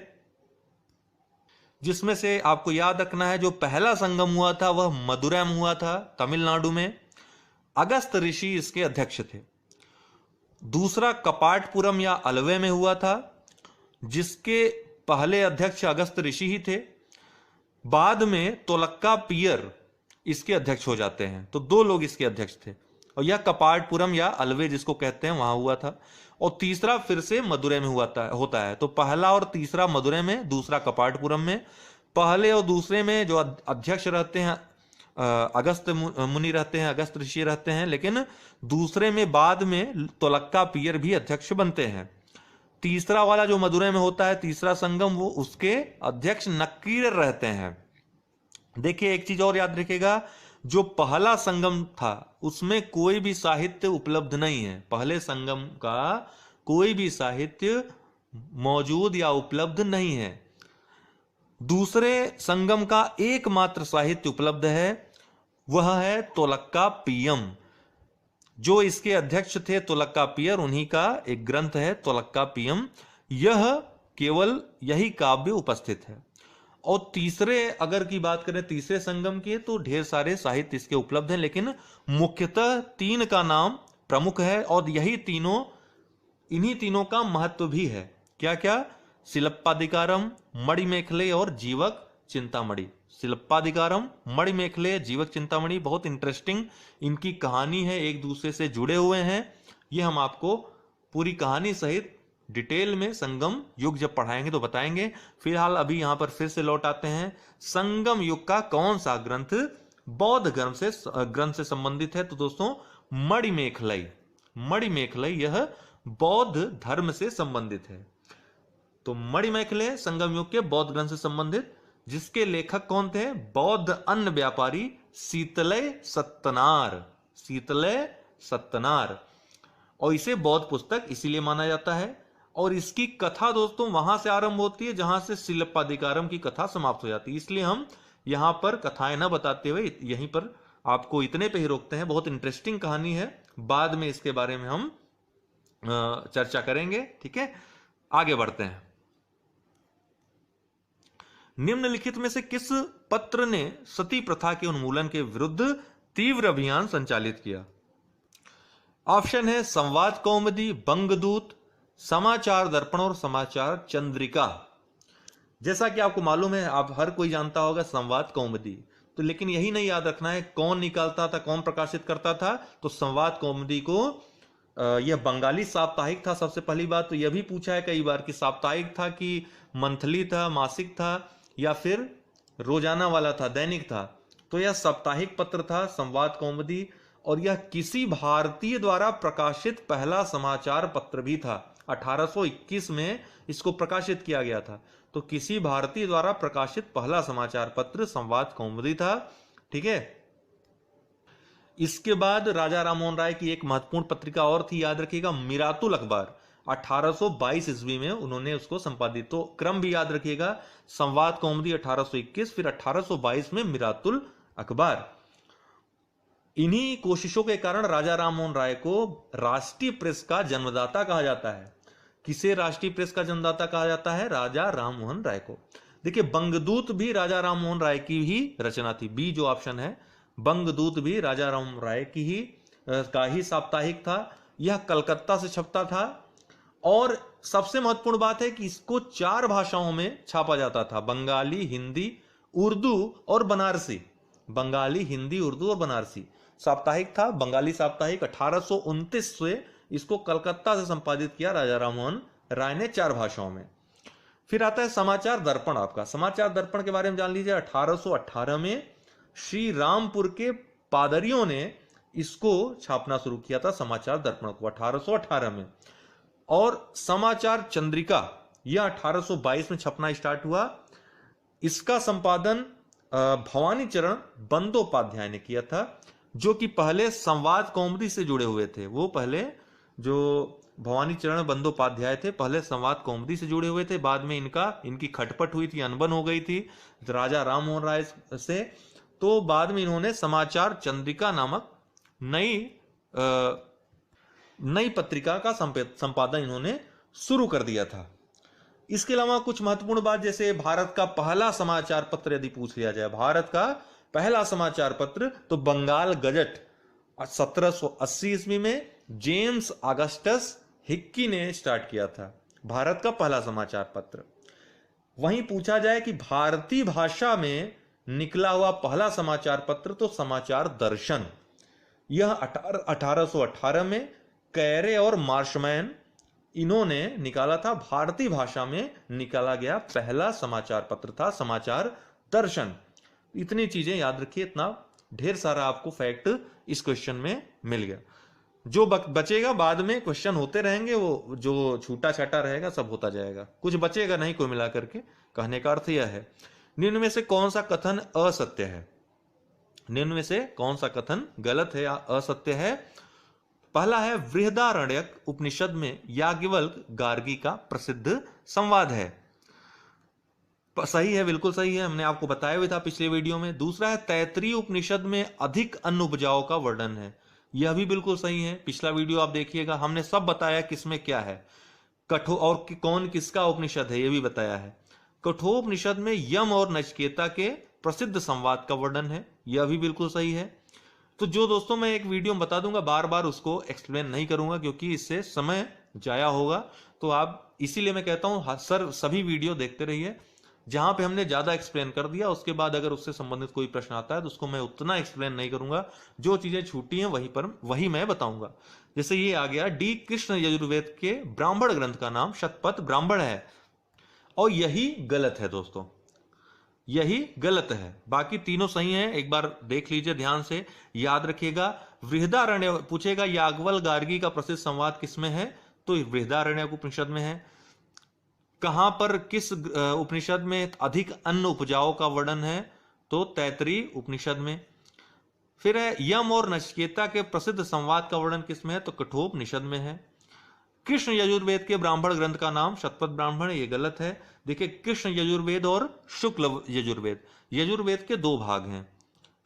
जिसमें से आपको याद रखना है जो पहला संगम हुआ था वह मदुरै में हुआ था, तमिलनाडु में। अगस्त ऋषि इसके अध्यक्ष थे। दूसरा कपाटपुरम या अलवे में हुआ था, जिसके पहले अध्यक्ष अगस्त ऋषि ही थे। बाद में तोलक्का पियर इसके अध्यक्ष हो जाते हैं। तो 2 लोग इसके अध्यक्ष थे, और यह कपाटपुरम या अलवे जिसको कहते हैं वहां हुआ था। और तीसरा फिर से मदुरै में होता है। तो पहला और तीसरा मदुरै में, दूसरा कपाटपुरम में। पहले और दूसरे में जो अध्यक्ष रहते हैं अगस्त मुनि रहते हैं, अगस्त ऋषि रहते हैं, लेकिन दूसरे में बाद में तोलक्का पियर भी अध्यक्ष बनते हैं। तीसरा वाला जो मदुरै में होता है, तीसरा संगम, वो उसके अध्यक्ष नक्कीर रहते हैं। देखिए एक चीज और याद रखिएगा, जो पहला संगम था उसमें कोई भी साहित्य उपलब्ध नहीं है। पहले संगम का कोई भी साहित्य मौजूद या उपलब्ध नहीं है। दूसरे संगम का एकमात्र साहित्य उपलब्ध है, वह है तोलक्का पियम। जो इसके अध्यक्ष थे तोलक्का पियर, उन्हीं का एक ग्रंथ है तोलक्का पियम। यह केवल यही काव्य उपस्थित है। और तीसरे अगर की बात करें तीसरे संगम की, तो ढेर सारे साहित्य इसके उपलब्ध हैं, लेकिन मुख्यतः 3 का नाम प्रमुख है, और यही तीनों, इन्हीं तीनों का महत्व भी है। क्या क्या? सिलप्पादिकारम, मणिमेखले और जीवक चिंतामणि। सिलप्पादिकारम, मणिमेखले, जीवक चिंतामणि, बहुत इंटरेस्टिंग इनकी कहानी है, एक दूसरे से जुड़े हुए हैं। ये हम आपको पूरी कहानी सहित डिटेल में संगम युग जब पढ़ाएंगे तो बताएंगे। फिलहाल अभी यहां पर फिर से लौट आते हैं। संगम युग का कौन सा ग्रंथ बौद्ध ग्रंथ से संबंधित है? तो दोस्तों मणिमेखलई, मणिमेखलई यह बौद्ध धर्म से संबंधित है। तो मणिमेखले संगम युग के बौद्ध ग्रंथ से संबंधित, जिसके लेखक कौन थे? बौद्ध अन्न व्यापारी शीतलय सत्तनार, शीतलय सत्तनार। और इसे बौद्ध पुस्तक इसीलिए माना जाता है। और इसकी कथा दोस्तों वहां से आरंभ होती है जहां से सिलप्पादिकारम की कथा समाप्त हो जाती है। इसलिए हम यहां पर कथाएं न बताते हुए यहीं पर आपको इतने पे ही रोकते हैं। बहुत इंटरेस्टिंग कहानी है, बाद में इसके बारे में हम चर्चा करेंगे। ठीक है, आगे बढ़ते हैं। निम्नलिखित में से किस पत्र ने सती प्रथा के उन्मूलन के विरुद्ध तीव्र अभियान संचालित किया? ऑप्शन है संवाद कौमुदी, बंगदूत, समाचार दर्पण और समाचार चंद्रिका। जैसा कि आपको मालूम है, आप हर कोई जानता होगा संवाद कौमुदी, तो लेकिन यही नहीं याद रखना है कौन निकालता था, कौन प्रकाशित करता था। तो संवाद कौमुदी को यह बंगाली साप्ताहिक था। सबसे पहली बात तो यह भी पूछा है कई बार कि साप्ताहिक था कि मंथली था, मासिक था, या फिर रोजाना वाला था, दैनिक था। तो यह साप्ताहिक पत्र था संवाद कौमुदी, और यह किसी भारतीय द्वारा प्रकाशित पहला समाचार पत्र भी था। 1821 में इसको प्रकाशित किया गया था। तो किसी भारतीय द्वारा प्रकाशित पहला समाचार पत्र संवाद कौमुदी था। ठीक है, इसके बाद राजा राममोहन राय की एक महत्वपूर्ण पत्रिका और थी, याद रखिएगा, मिरातुल अखबार। 1822 ईस्वी में उन्होंने उसको संपादित। तो क्रम भी याद रखिएगा, संवाद कौमुदी 1821, फिर 1822 में मिरातुल अखबार। इन्हीं कोशिशों के कारण राजा राममोहन राय को राष्ट्रीय प्रेस का जन्मदाता कहा जाता है। किसे राष्ट्रीय प्रेस का जन्मदाता कहा जाता है? राजा राममोहन राय को। देखिए बंगदूत भी राजा राममोहन राय की ही रचना थी। बी जो ऑप्शन है, बंगदूत भी राजा राममोहन राय की ही का ही साप्ताहिक था। यह कलकत्ता से छपता था, और सबसे महत्वपूर्ण बात है कि इसको 4 भाषाओं में छापा जाता था, बंगाली, हिंदी, उर्दू और बनारसी। बंगाली, हिंदी, उर्दू और बनारसी साप्ताहिक था, बंगाली साप्ताहिक। 1829 से इसको कलकत्ता से संपादित किया राजा राममोहन राय ने 4 भाषाओं में। फिर आता है समाचार दर्पण। आपका समाचार दर्पण के बारे में जान लीजिए। 1818 में श्री रामपुर के पादरियों ने इसको छापना शुरू किया था, समाचार दर्पण को 1818 में। और समाचार चंद्रिका यह 1822 में छपना स्टार्ट हुआ। इसका संपादन भवानी चरण बंदोपाध्याय ने किया था, जो कि पहले संवाद कौमुदी से जुड़े हुए थे। वो पहले जो भवानी चरण बंदोपाध्याय थे, पहले संवाद कौमुदी से जुड़े हुए थे। बाद में इनकी खटपट हुई थी, अनबन हो गई थी राजा राममोहन राय से। तो बाद में इन्होंने समाचार चंद्रिका नामक नई पत्रिका का संपादन इन्होंने शुरू कर दिया था। इसके अलावा कुछ महत्वपूर्ण बात, जैसे भारत का पहला समाचार पत्र यदि पूछ लिया जाए, भारत का पहला समाचार पत्र तो बंगाल गजट 1780 ईस्वी में जेम्स ऑगस्टस हिक्की ने स्टार्ट किया था, भारत का पहला समाचार पत्र। वहीं पूछा जाए कि भारतीय भाषा में निकला हुआ पहला समाचार पत्र तो समाचार दर्शन, यह 1818 में कैरे और मार्शमैन इन्होंने निकाला था। भारतीय भाषा में निकाला गया पहला समाचार पत्र था समाचार दर्शन। इतनी चीजें याद रखिए, इतना ढेर सारा आपको फैक्ट इस क्वेश्चन में मिल गया। जो बचेगा बाद में क्वेश्चन होते रहेंगे, वो जो छूटा छाटा रहेगा सब होता जाएगा, कुछ बचेगा नहीं कोई मिला करके। कहने का अर्थ यह है, निम्न में से कौन सा कथन असत्य है, निम्न में से कौन सा कथन गलत है या असत्य है। पहला है, बृहदारण्यक उपनिषद में याज्ञवल्क्य गार्गी का प्रसिद्ध संवाद है। सही है, बिल्कुल सही है, हमने आपको बताया हुआ था पिछले वीडियो में। दूसरा है, तैत्तिरीय उपनिषद में अधिक अन्न उपजाओ का वर्णन है, यह भी बिल्कुल सही है। पिछला वीडियो आप देखिएगा, हमने सब बताया किसमें क्या है, कठोर और कौन किसका उपनिषद है, यह भी बताया है। कठोपनिषद में यम और नचिकेता के प्रसिद्ध संवाद का वर्णन है, यह भी बिल्कुल सही है। तो जो दोस्तों मैं एक वीडियो में बता दूंगा, बार बार उसको एक्सप्लेन नहीं करूंगा क्योंकि इससे समय जाया होगा, तो आप इसीलिए मैं कहता हूं सर सभी वीडियो देखते रहिए। जहां पे हमने ज्यादा एक्सप्लेन कर दिया, उसके बाद अगर उससे संबंधित कोई प्रश्न आता है तो उसको मैं उतना एक्सप्लेन नहीं करूंगा, जो चीजें छूटी हैं वही मैं बताऊंगा। जैसे ये आ गया, डी कृष्ण यजुर्वेद के ब्राह्मण ग्रंथ का नाम शतपथ ब्राह्मण है, और यही गलत है दोस्तों, यही गलत है। बाकी तीनों सही हैं, एक बार देख लीजिए ध्यान से, याद रखिएगा। बृहदारण्य पूछेगा, याज्ञवल्क्य गार्गी का प्रसिद्ध संवाद किसमें है, तो बृहदारण्य उपनिषद में है। कहां पर किस उपनिषद में अधिक अन्न उपजाओ का वर्णन है, तो तैत्तिरीय उपनिषद में। फिर है, यम और नचिकेता के प्रसिद्ध संवाद का वर्णन किसमें है, तो कठोपनिषद में है। कृष्ण यजुर्वेद के ब्राह्मण ग्रंथ का नाम शतपथ ब्राह्मण, ये गलत है। देखिए, कृष्ण यजुर्वेद और शुक्ल यजुर्वेद, यजुर्वेद के दो भाग हैं,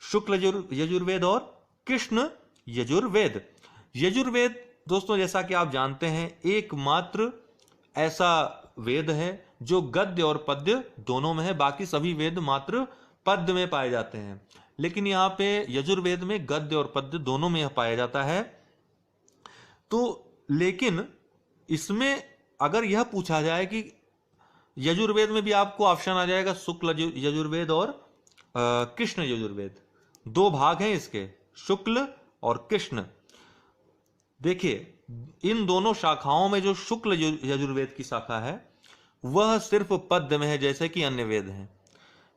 शुक्ल यजुर्वेद और कृष्ण यजुर्वेद। यजुर्वेद दोस्तों जैसा कि आप जानते हैं एकमात्र ऐसा वेद है जो गद्य और पद्य दोनों में है, बाकी सभी वेद मात्र पद्य में पाए जाते हैं, लेकिन यहां पे यजुर्वेद में गद्य और पद्य दोनों में पाया जाता है। तो लेकिन इसमें अगर यह पूछा जाए कि यजुर्वेद में भी आपको ऑप्शन आ जाएगा शुक्ल यजुर्वेद और कृष्ण यजुर्वेद, दो भाग हैं इसके, शुक्ल और कृष्ण। देखिए, इन दोनों शाखाओं में जो शुक्ल यजुर्वेद की शाखा है वह सिर्फ पद्य में है जैसे कि अन्य वेद हैं,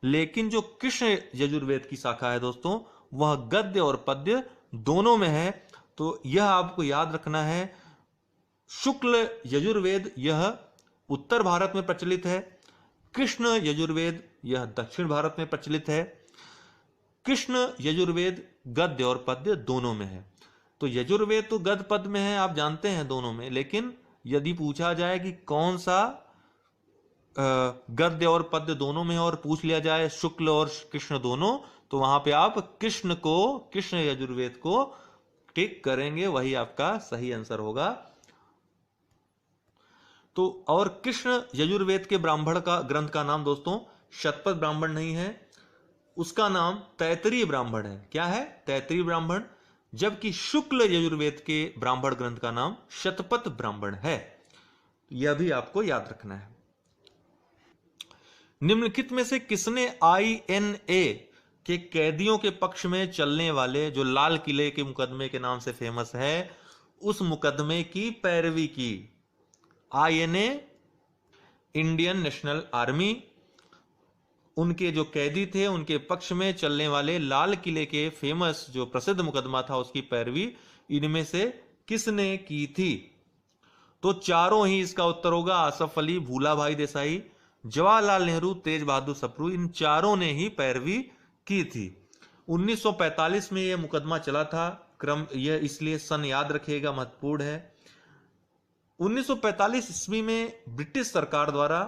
लेकिन जो कृष्ण यजुर्वेद की शाखा है दोस्तों वह गद्य और पद्य दोनों में है। तो यह आपको याद रखना है, शुक्ल यजुर्वेद यह उत्तर भारत में प्रचलित है, कृष्ण यजुर्वेद यह दक्षिण भारत में प्रचलित है। कृष्ण यजुर्वेद गद्य और पद्य दोनों में है। तो यजुर्वेद तो गद्य पद्य में है, आप जानते हैं दोनों में, लेकिन यदि पूछा जाए कि कौन सा गद्य और पद्य दोनों में है और पूछ लिया जाए शुक्ल और कृष्ण दोनों, तो वहां पे आप कृष्ण यजुर्वेद को टिक करेंगे, वही आपका सही आंसर होगा। तो और कृष्ण यजुर्वेद के ब्राह्मण का ग्रंथ का नाम दोस्तों शतपथ ब्राह्मण नहीं है, उसका नाम तैत्तिरीय ब्राह्मण है। क्या है? तैत्तिरीय ब्राह्मण। जबकि शुक्ल यजुर्वेद के ब्राह्मण ग्रंथ का नाम शतपथ ब्राह्मण है, यह भी आपको याद रखना है। निम्नलिखित में से किसने INA के कैदियों के पक्ष में चलने वाले जो लाल किले के मुकदमे के नाम से फेमस है, उस मुकदमे की पैरवी की? INA इंडियन नेशनल आर्मी, उनके जो कैदी थे उनके पक्ष में चलने वाले लाल किले के फेमस जो प्रसिद्ध मुकदमा था उसकी पैरवी इनमें से किसने की थी? तो चारों ही इसका उत्तर होगा। आसफ अली, भूला भाई देसाई, जवाहरलाल नेहरू, तेज बहादुर सप्रू, इन चारों ने ही पैरवी की थी। 1945 में यह मुकदमा चला था, क्रम यह इसलिए सन याद रखिएगा, महत्वपूर्ण है। 1945 ईस्वी में ब्रिटिश सरकार द्वारा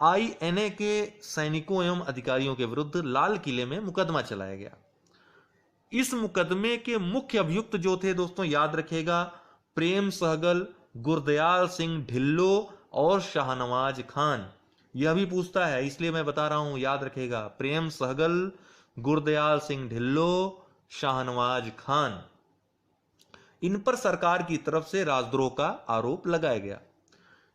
INA के सैनिकों एवं अधिकारियों के विरुद्ध लाल किले में मुकदमा चलाया गया। इस मुकदमे के मुख्य अभियुक्त जो थे दोस्तों याद रखिएगा, प्रेम सहगल, गुरदयाल सिंह ढिल्लो और शाहनवाज खान। यह भी पूछता है, इसलिए मैं बता रहा हूं, याद रखेगा। प्रेम सहगल, गुरदयाल सिंह ढिल्लों, शाहनवाज खान, इन पर सरकार की तरफ से राजद्रोह का आरोप लगाया गया।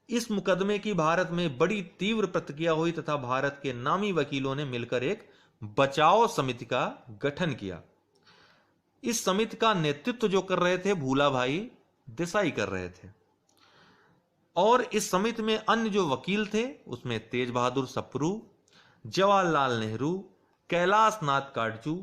इस मुकदमे की भारत में बड़ी तीव्र प्रतिक्रिया हुई तथा भारत के नामी वकीलों ने मिलकर एक बचाव समिति का गठन किया। इस समिति का नेतृत्व जो कर रहे थे भूला भाई देसाई कर रहे थे। और इस समिति में अन्य जो वकील थे उसमें तेज बहादुर सप्रू, जवाहरलाल नेहरू, कैलाश नाथ काटजू,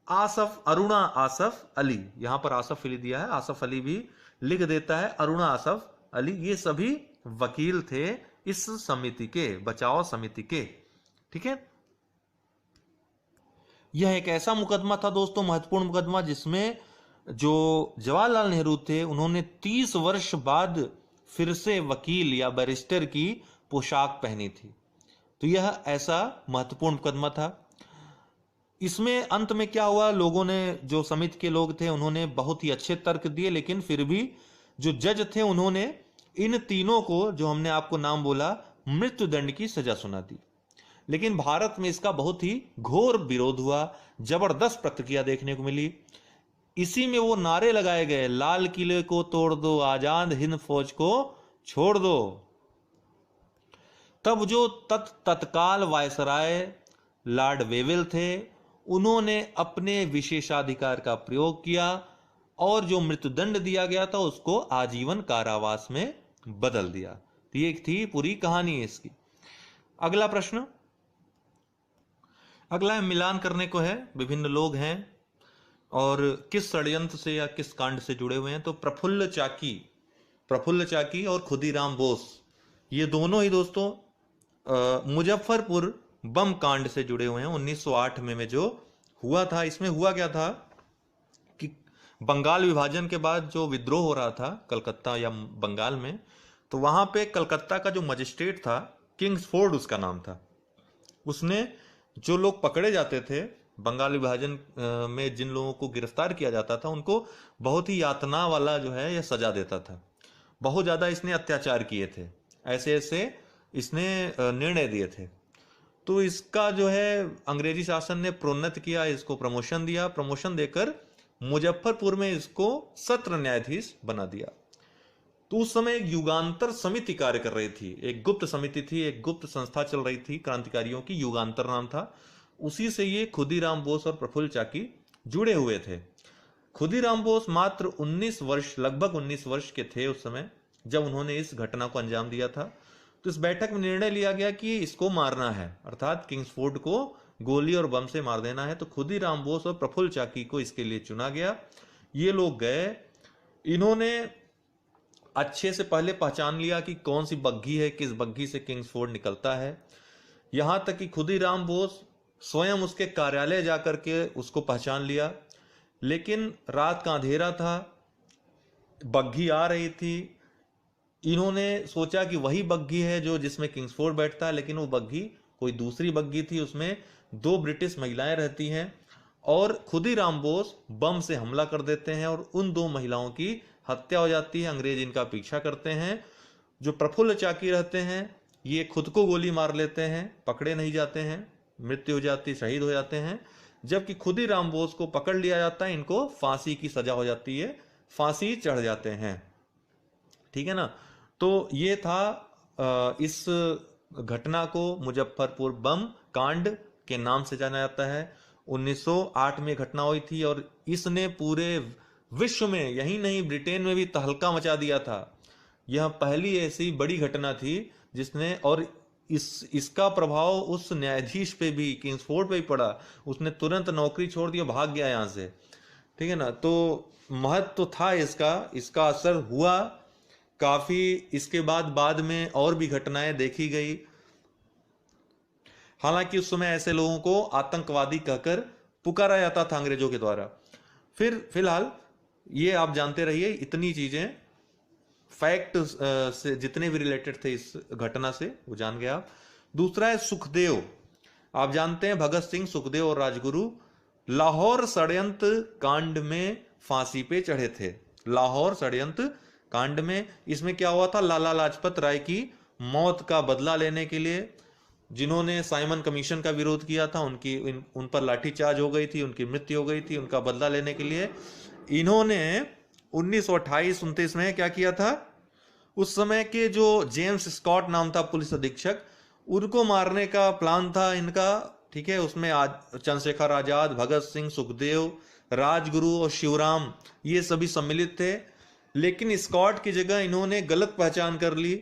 अरुणा आसफ अली, यहां पर आसफ अली दिया है, आसफ अली भी लिख देता है, अरुणा आसफ अली, ये सभी वकील थे इस समिति के, बचाव समिति के। ठीक है, यह एक ऐसा मुकदमा था दोस्तों, महत्वपूर्ण मुकदमा, जिसमें जो जवाहरलाल नेहरू थे उन्होंने 30 वर्ष बाद फिर से वकील या बैरिस्टर की पोशाक पहनी थी। तो यह ऐसा महत्वपूर्ण मुकदमा था। इसमें अंत में क्या हुआ, लोगों ने, जो समिति के लोग थे उन्होंने बहुत ही अच्छे तर्क दिए, लेकिन फिर भी जो जज थे उन्होंने इन तीनों को, जो हमने आपको नाम बोला, मृत्युदंड की सजा सुना दी। लेकिन भारत में इसका बहुत ही घोर विरोध हुआ, जबरदस्त प्रतिक्रिया देखने को मिली। इसी में वो नारे लगाए गए, लाल किले को तोड़ दो, आजाद हिंद फौज को छोड़ दो। तब जो तत्काल वायसराय लॉर्ड वेवेल थे उन्होंने अपने विशेषाधिकार का प्रयोग किया और जो मृत्युदंड दिया गया था उसको आजीवन कारावास में बदल दिया। तो ये थी पूरी कहानी इसकी। अगला प्रश्न, अगला मिलान करने को है, विभिन्न लोग हैं और किस षड्यंत्र से या किस कांड से जुड़े हुए हैं। तो प्रफुल्ल चाकी और खुदीराम बोस, ये दोनों ही दोस्तों मुजफ्फरपुर बम कांड से जुड़े हुए हैं। 1908 में जो हुआ था, इसमें हुआ क्या था कि बंगाल विभाजन के बाद जो विद्रोह हो रहा था कलकत्ता या बंगाल में, तो वहां पे कलकत्ता का जो मजिस्ट्रेट था, किंग्सफोर्ड उसका नाम था, उसने जो लोग पकड़े जाते थे बंगाल विभाजन में, जिन लोगों को गिरफ्तार किया जाता था, उनको बहुत ही यातना वाला जो है यह सजा देता था। बहुत ज्यादा इसने अत्याचार किए थे, ऐसे ऐसे इसने निर्णय दिए थे। तो इसका जो है अंग्रेजी शासन ने प्रोन्नत किया, इसको प्रमोशन दिया, प्रमोशन देकर मुजफ्फरपुर में इसको सत्र न्यायाधीश बना दिया। तो उस समय एक युगांतर समिति कार्य कर रही थी, एक गुप्त समिति थी, एक गुप्त संस्था चल रही थी क्रांतिकारियों की, युगांतर नाम था। उसी से ये खुदीराम बोस और प्रफुल्ल चाकी जुड़े हुए थे। खुदीराम बोस मात्र 19 वर्ष, लगभग 19 वर्ष के थे उस समय जब उन्होंने इस घटना को अंजाम दिया था। तो इस बैठक में निर्णय लिया गया कि इसको मारना है, अर्थात किंग्सफोर्ड को गोली और बम से मार देना है। तो खुदीराम बोस और प्रफुल्ल चाकी को इसके लिए चुना गया। ये लोग गए, इन्होंने अच्छे से पहले पहचान लिया कि कौन सी बग्घी है, किस बग्घी से किंग्सफोर्ड निकलता है। यहां तक कि खुदीराम बोस स्वयं उसके कार्यालय जाकर के उसको पहचान लिया। लेकिन रात का अंधेरा था, बग्घी आ रही थी, इन्होंने सोचा कि वही बग्घी है जो जिसमें किंग्सफोर्ड बैठता है, लेकिन वो बग्घी कोई दूसरी बग्घी थी, उसमें 2 ब्रिटिश महिलाएं रहती हैं। और खुदीराम बोस बम से हमला कर देते हैं और उन 2 महिलाओं की हत्या हो जाती है। अंग्रेज इनका पीछा करते हैं। जो प्रफुल्ल चाकी रहते हैं ये खुद को गोली मार लेते हैं, पकड़े नहीं जाते हैं, मृत्यु हो जाती, शहीद हो जाते हैं। जबकि खुदीराम बोस को पकड़ लिया जाता है, इनको फांसी की सजा हो जाती है, फांसी चढ़ जाते हैं। ठीक है ना। तो ये था, इस घटना को मुजफ्फरपुर बम कांड के नाम से जाना जाता है। 1908 में घटना हुई थी और इसने पूरे विश्व में, यही नहीं ब्रिटेन में भी तहलका मचा दिया था। यह पहली ऐसी बड़ी घटना थी जिसने, और इसका प्रभाव उस न्यायाधीश पे भी, किंग्सफोर्ड पे भी पड़ा। उसने तुरंत नौकरी छोड़ दी, भाग गया यहां से। ठीक है ना। तो महत्व था इसका असर हुआ काफी। इसके बाद में और भी घटनाएं देखी गई। हालांकि उस समय ऐसे लोगों को आतंकवादी कहकर पुकारा जाता था अंग्रेजों के द्वारा। फिलहाल ये आप जानते रहिए, इतनी चीजें फैक्ट से जितने भी रिलेटेड थे इस घटना से वो जान गए आप। दूसरा है सुखदेव। आप जानते हैं भगत सिंह, सुखदेव और राजगुरु लाहौर षड्यंत्र कांड में फांसी पे चढ़े थे। लाहौर षड्यंत्र कांड में इसमें क्या हुआ था, लाला लाजपत राय की मौत का बदला लेने के लिए जिन्होंने साइमन कमीशन का विरोध किया था उन पर लाठीचार्ज हो गई थी, उनकी मृत्यु हो गई थी। उनका बदला लेने के लिए इन्होंने 1928-29 में क्या किया था, उस समय के जो जेम्स स्कॉट नाम था पुलिस अधीक्षक, उनको मारने का प्लान था इनका। ठीक है, उसमें चंद्रशेखर आजाद, भगत सिंह, सुखदेव, राजगुरु और शिवराम ये सभी सम्मिलित थे। लेकिन स्कॉट की जगह इन्होंने गलत पहचान कर ली,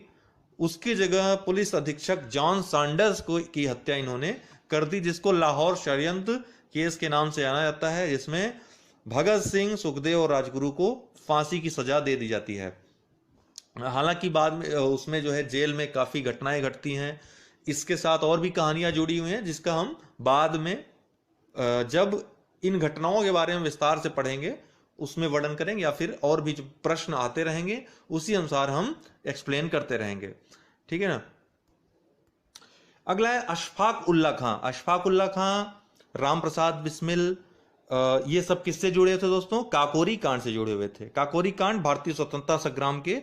उसकी जगह पुलिस अधीक्षक जॉन सैंडर्स की हत्या इन्होंने कर दी, जिसको लाहौर षड्यंत्र केस के नाम से जाना जाता है, जिसमें भगत सिंह, सुखदेव और राजगुरु को फांसी की सजा दे दी जाती है। हालांकि बाद में उसमें जो है जेल में काफी घटनाएं घटती हैं, इसके साथ और भी कहानियां जुड़ी हुई हैं, जिसका हम बाद में जब इन घटनाओं के बारे में विस्तार से पढ़ेंगे उसमें वर्णन करेंगे, या फिर और भी जो प्रश्न आते रहेंगे उसी अनुसार हम एक्सप्लेन करते रहेंगे। ठीक है ना। अगला है अशफाक उल्ला खां। अशफाक उल्ला खां, राम प्रसाद बिस्मिल, ये सब किससे जुड़े थे दोस्तों? काकोरी कांड से जुड़े हुए थे। काकोरी कांड भारतीय स्वतंत्रता संग्राम के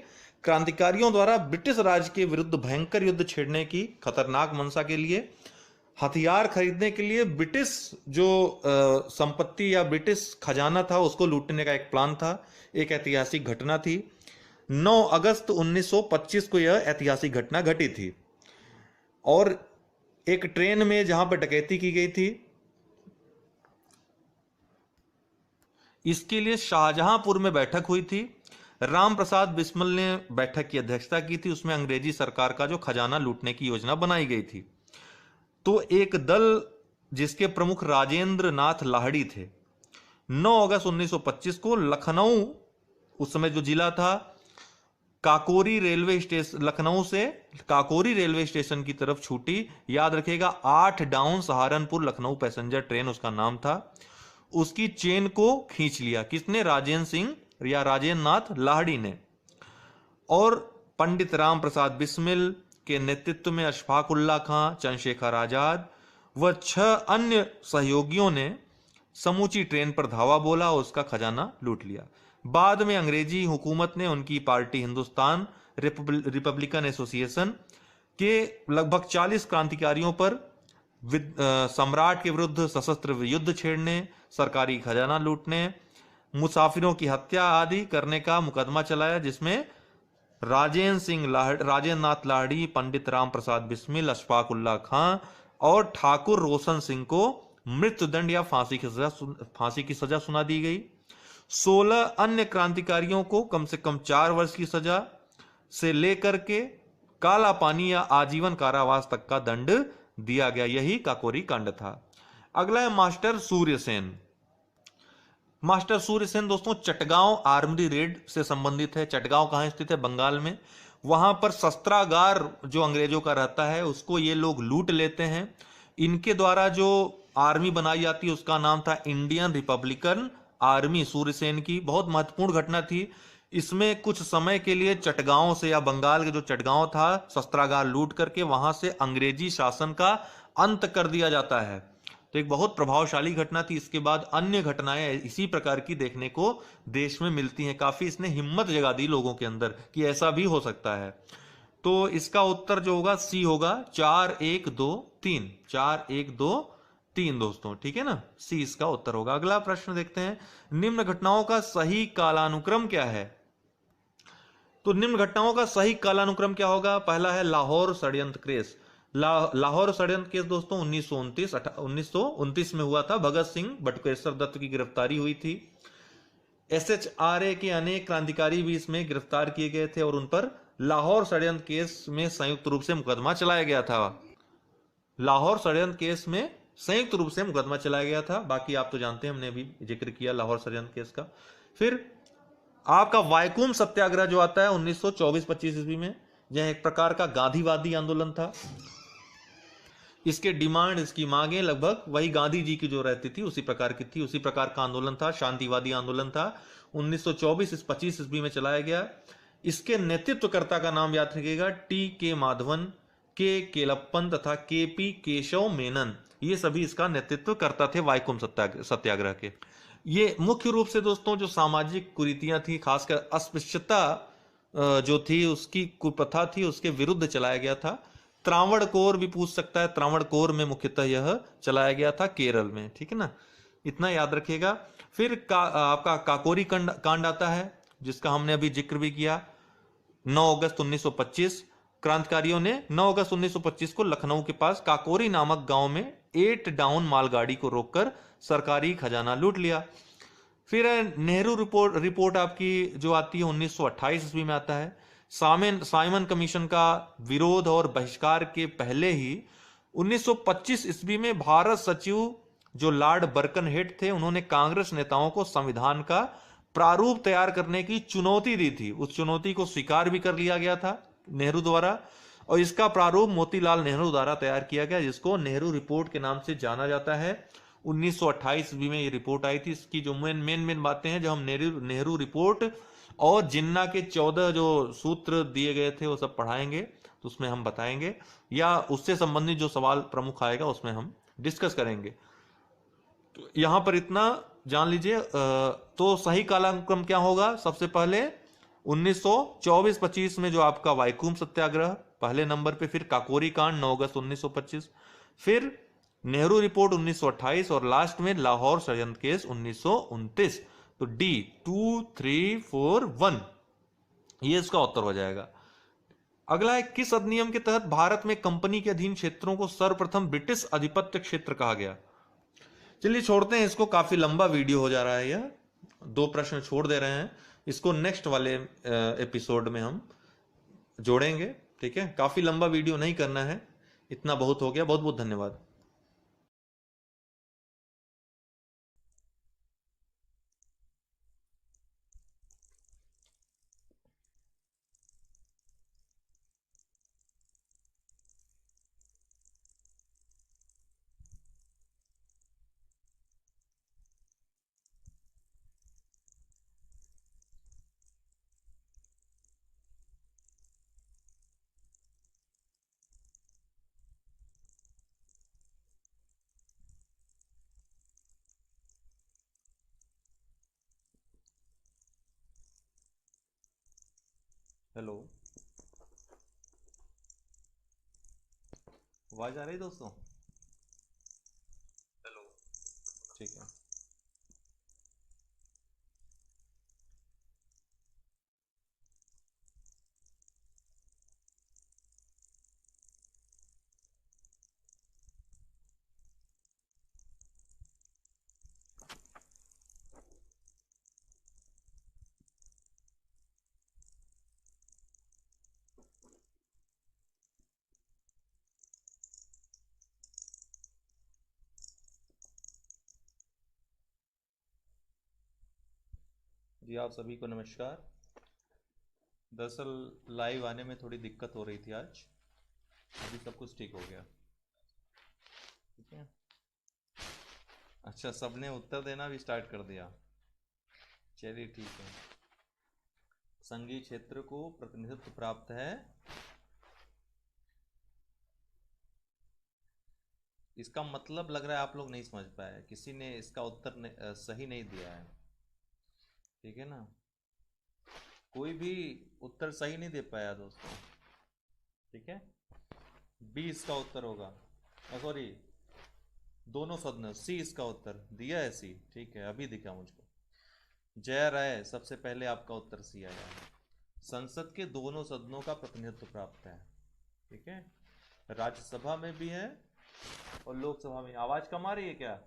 क्रांतिकारियों द्वारा ब्रिटिश राज के विरुद्ध भयंकर युद्ध छेड़ने की खतरनाक मंशा के लिए हथियार खरीदने के लिए ब्रिटिश जो संपत्ति या ब्रिटिश खजाना था उसको लूटने का एक प्लान था। एक ऐतिहासिक घटना थी। 9 अगस्त 1925 को यह ऐतिहासिक घटना घटी थी और एक ट्रेन में जहां पर डकैती की गई थी, इसके लिए शाहजहांपुर में बैठक हुई थी। राम प्रसाद बिस्मिल ने बैठक की अध्यक्षता की थी। उसमें अंग्रेजी सरकार का जो खजाना लूटने की योजना बनाई गई थी। तो एक दल जिसके प्रमुख राजेंद्र नाथ लाहड़ी थे, 9 अगस्त 1925 को लखनऊ, उस समय जो जिला था, काकोरी रेलवे स्टेशन, लखनऊ से काकोरी रेलवे स्टेशन की तरफ छूटी। याद रखिएगा, 8 down Saharanpur Lucknow passenger train उसका नाम था। उसकी चेन को खींच लिया किसने? राजेंद्र सिंह या राजेंद्र नाथ लाहड़ी ने। और पंडित राम प्रसाद बिस्मिल के नेतृत्व में अशफाक उल्ला खां, चंद्रशेखर आजाद व 6 अन्य सहयोगियों ने समूची ट्रेन पर धावा बोला और उसका खजाना लूट लिया। बाद में अंग्रेजी हुकूमत ने उनकी पार्टी हिंदुस्तान रिपब्लिकन एसोसिएशन के लगभग 40 क्रांतिकारियों पर सम्राट के विरुद्ध सशस्त्र युद्ध छेड़ने, सरकारी खजाना लूटने, मुसाफिरों की हत्या आदि करने का मुकदमा चलाया, जिसमें राजेंद्र नाथ लाहड़ी, पंडित राम प्रसाद बिस्मिल, अशफाक उल्ला खां और ठाकुर रोशन सिंह को मृत्युदंड या फांसी की सजा सुना दी गई। 16 अन्य क्रांतिकारियों को कम से कम 4 वर्ष की सजा से लेकर के काला पानी या आजीवन कारावास तक का दंड दिया गया। यही काकोरी कांड था। अगला है मास्टर सूर्यसेन। मास्टर सूर्यसेन दोस्तों चटगांव आर्मरी रेड से संबंधित है। चटगांव कहां स्थित है? बंगाल में। वहां पर शस्त्रागार जो अंग्रेजों का रहता है उसको ये लोग लूट लेते हैं। इनके द्वारा जो आर्मी बनाई जाती है उसका नाम था इंडियन रिपब्लिकन आर्मी। सूर्यसेन की बहुत महत्वपूर्ण घटना थी। इसमें कुछ समय के लिए चटगांव से या बंगाल के जो चटगांव था शस्त्रागार लूट करके वहां से अंग्रेजी शासन का अंत कर दिया जाता है। तो एक बहुत प्रभावशाली घटना थी। इसके बाद अन्य घटनाएं इसी प्रकार की देखने को देश में मिलती हैं। काफी इसने हिम्मत जगा दी लोगों के अंदर कि ऐसा भी हो सकता है। तो इसका उत्तर जो होगा सी होगा, 4 1 2 3, 4 1 2 3 दोस्तों। ठीक है ना, सी इसका उत्तर होगा। अगला प्रश्न देखते हैं, निम्न घटनाओं का सही कालानुक्रम क्या है? तो निम्न घटनाओं का सही कालानुक्रम क्या होगा? पहला है लाहौर षड्यंत्र केस। लाहौर षड्यंत्र केस दोस्तों 1929 में हुआ था। भगत सिंह बटुकेश्वर दत्त की गिरफ्तारी हुई थी। SHRA के अनेक क्रांतिकारी भी इसमें गिरफ्तार किए गए थे और उन पर लाहौर षड्यंत्र केस में संयुक्त रूप से मुकदमा चलाया गया था। लाहौर षड्यंत्र केस में संयुक्त रूप से मुकदमा चलाया गया था। बाकी आप तो जानते हैं, हमने भी जिक्र किया लाहौर षड्यंत्र केस का। फिर आपका वायकुम सत्याग्रह जो आता है 1924-25 ईस्वी में, यह एक प्रकार का गांधीवादी आंदोलन था। इसके डिमांड, इसकी मांगे लगभग वही गांधी जी की जो रहती थी उसी प्रकार की थी। उसी प्रकार का आंदोलन था, शांतिवादी आंदोलन था। 1924-25 ईस्वी में चलाया गया। इसके नेतृत्वकर्ता का नाम याद रखिएगा, TK माधवन, के केलप्पन तथा KP केशव मेनन। ये सभी इसका नेतृत्व करता थे वायकुम सत्याग्रह के। ये मुख्य रूप से दोस्तों जो सामाजिक कुरीतियां थी, खासकर अस्पृश्यता जो थी उसकी कुप्रथा थी उसके विरुद्ध चलाया गया था। त्रावणकोर भी पूछ सकता है, त्रावणकोर में मुख्यतः यह चलाया गया था केरल में, ठीक है ना, इतना याद रखिएगा। फिर आपका काकोरी कांड आता है जिसका हमने अभी जिक्र भी किया। 9 अगस्त 1925 क्रांतिकारियों ने 9 अगस्त 1925 को लखनऊ के पास काकोरी नामक गांव में 8 डाउन मालगाड़ी को रोककर सरकारी खजाना लूट लिया। फिर नेहरू रिपोर्ट आपकी जो आती है 1928 ईस्वी में आता है। साइमन कमीशन का विरोध और बहिष्कार के पहले ही 1925 ईस्वी में भारत सचिव जो लॉर्ड बर्कनहेड थे उन्होंने कांग्रेस नेताओं को संविधान का प्रारूप तैयार करने की चुनौती दी थी। उस चुनौती को स्वीकार भी कर लिया गया था नेहरू द्वारा, और इसका प्रारूप मोतीलाल नेहरू द्वारा तैयार किया गया जिसको नेहरू रिपोर्ट के नाम से जाना जाता है। 1928 ईस्वी में ये रिपोर्ट आई थी। इसकी जो मेन बातें हैं जो हम नेहरू रिपोर्ट और जिन्ना के 14 जो सूत्र दिए गए थे वो सब पढ़ाएंगे तो उसमें हम बताएंगे, या उससे संबंधित जो सवाल प्रमुख आएगा उसमें हम डिस्कस करेंगे। तो यहां पर इतना जान लीजिए। तो सही कालक्रम क्या होगा? सबसे पहले 1924-25 में जो आपका वाइकोम सत्याग्रह पहले नंबर पे, फिर काकोरी कांड 9 अगस्त 1925, फिर नेहरू रिपोर्ट 1928 और लास्ट में लाहौर षड्यंत्र केस 1929। तो डी 2, 3, 4, 1 ये इसका उत्तर हो जाएगा। अगला है, किस अधिनियम के तहत भारत में कंपनी के अधीन क्षेत्रों को सर्वप्रथम ब्रिटिश अधिपत्य क्षेत्र कहा गया? चलिए छोड़ते हैं इसको, काफी लंबा वीडियो हो जा रहा है यह, 2 प्रश्न छोड़ दे रहे हैं, इसको नेक्स्ट वाले एपिसोड में हम जोड़ेंगे, ठीक है। काफी लंबा वीडियो नहीं करना है, इतना बहुत हो गया। बहुत बहुत धन्यवाद। हेलो, आवाज आ रही दोस्तों? हेलो, ठीक है। जी आप सभी को नमस्कार। दरअसल लाइव आने में थोड़ी दिक्कत हो रही थी आज, अभी सब कुछ ठीक हो गया, ठीक है। अच्छा, सबने उत्तर देना भी स्टार्ट कर दिया, चलिए ठीक है। संघीय क्षेत्र को प्रतिनिधित्व प्राप्त है, इसका मतलब लग रहा है आप लोग नहीं समझ पाए, किसी ने इसका उत्तर सही नहीं दिया है, ठीक है ना। कोई भी उत्तर सही नहीं दे पाया दोस्तों, ठीक है। बी इसका उत्तर होगा, सॉरी दोनों सदन, सी इसका उत्तर दिया है, सी, ठीक है, अभी दिखा मुझको। जय राय, सबसे पहले आपका उत्तर सी आया है। संसद के दोनों सदनों का प्रतिनिधित्व प्राप्त है, ठीक है। राज्यसभा में भी है और लोकसभा में। आवाज कम आ रही है क्या?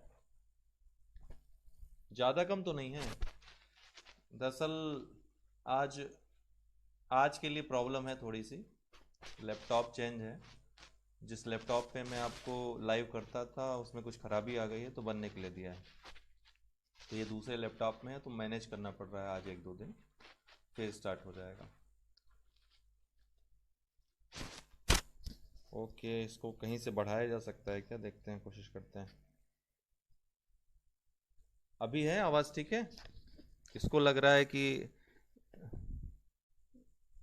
ज्यादा कम तो नहीं है? दरअसल आज आज के लिए प्रॉब्लम है थोड़ी सी, लैपटॉप चेंज है। जिस लैपटॉप पे मैं आपको लाइव करता था उसमें कुछ खराबी आ गई है तो बनने के लिए दिया है, तो ये दूसरे लैपटॉप में है तो मैनेज करना पड़ रहा है आज 1-2 दिन, फिर स्टार्ट हो जाएगा। ओके, इसको कहीं से बढ़ाया जा सकता है क्या? देखते हैं, कोशिश करते हैं। अभी है आवाज़ ठीक है? इसको लग रहा है कि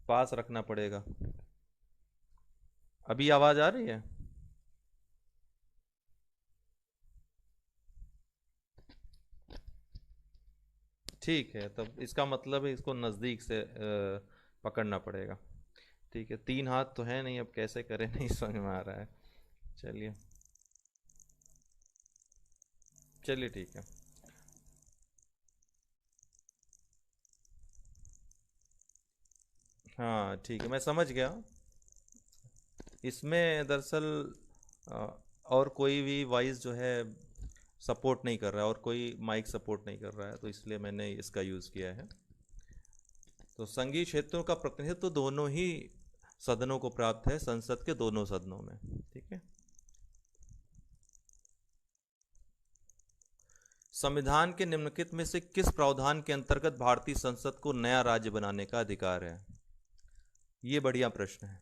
पास रखना पड़ेगा। अभी आवाज़ आ रही है? ठीक है, तब इसका मतलब है इसको नज़दीक से पकड़ना पड़ेगा। ठीक है, 3 हाथ तो है नहीं, अब कैसे करें नहीं समझ में आ रहा है। चलिए चलिए ठीक है। हाँ ठीक है, मैं समझ गया। इसमें दरअसल अ, और कोई भी वॉइस जो है सपोर्ट नहीं कर रहा है, और कोई माइक सपोर्ट नहीं कर रहा है, तो इसलिए मैंने इसका यूज़ किया है। तो संघीय क्षेत्रों का प्रतिनिधित्व तो दोनों ही सदनों को प्राप्त है, संसद के दोनों सदनों में। ठीक है। संविधान के निम्नलिखित में से किस प्रावधान के अंतर्गत भारतीय संसद को नया राज्य बनाने का अधिकार है? ये बढ़िया प्रश्न है।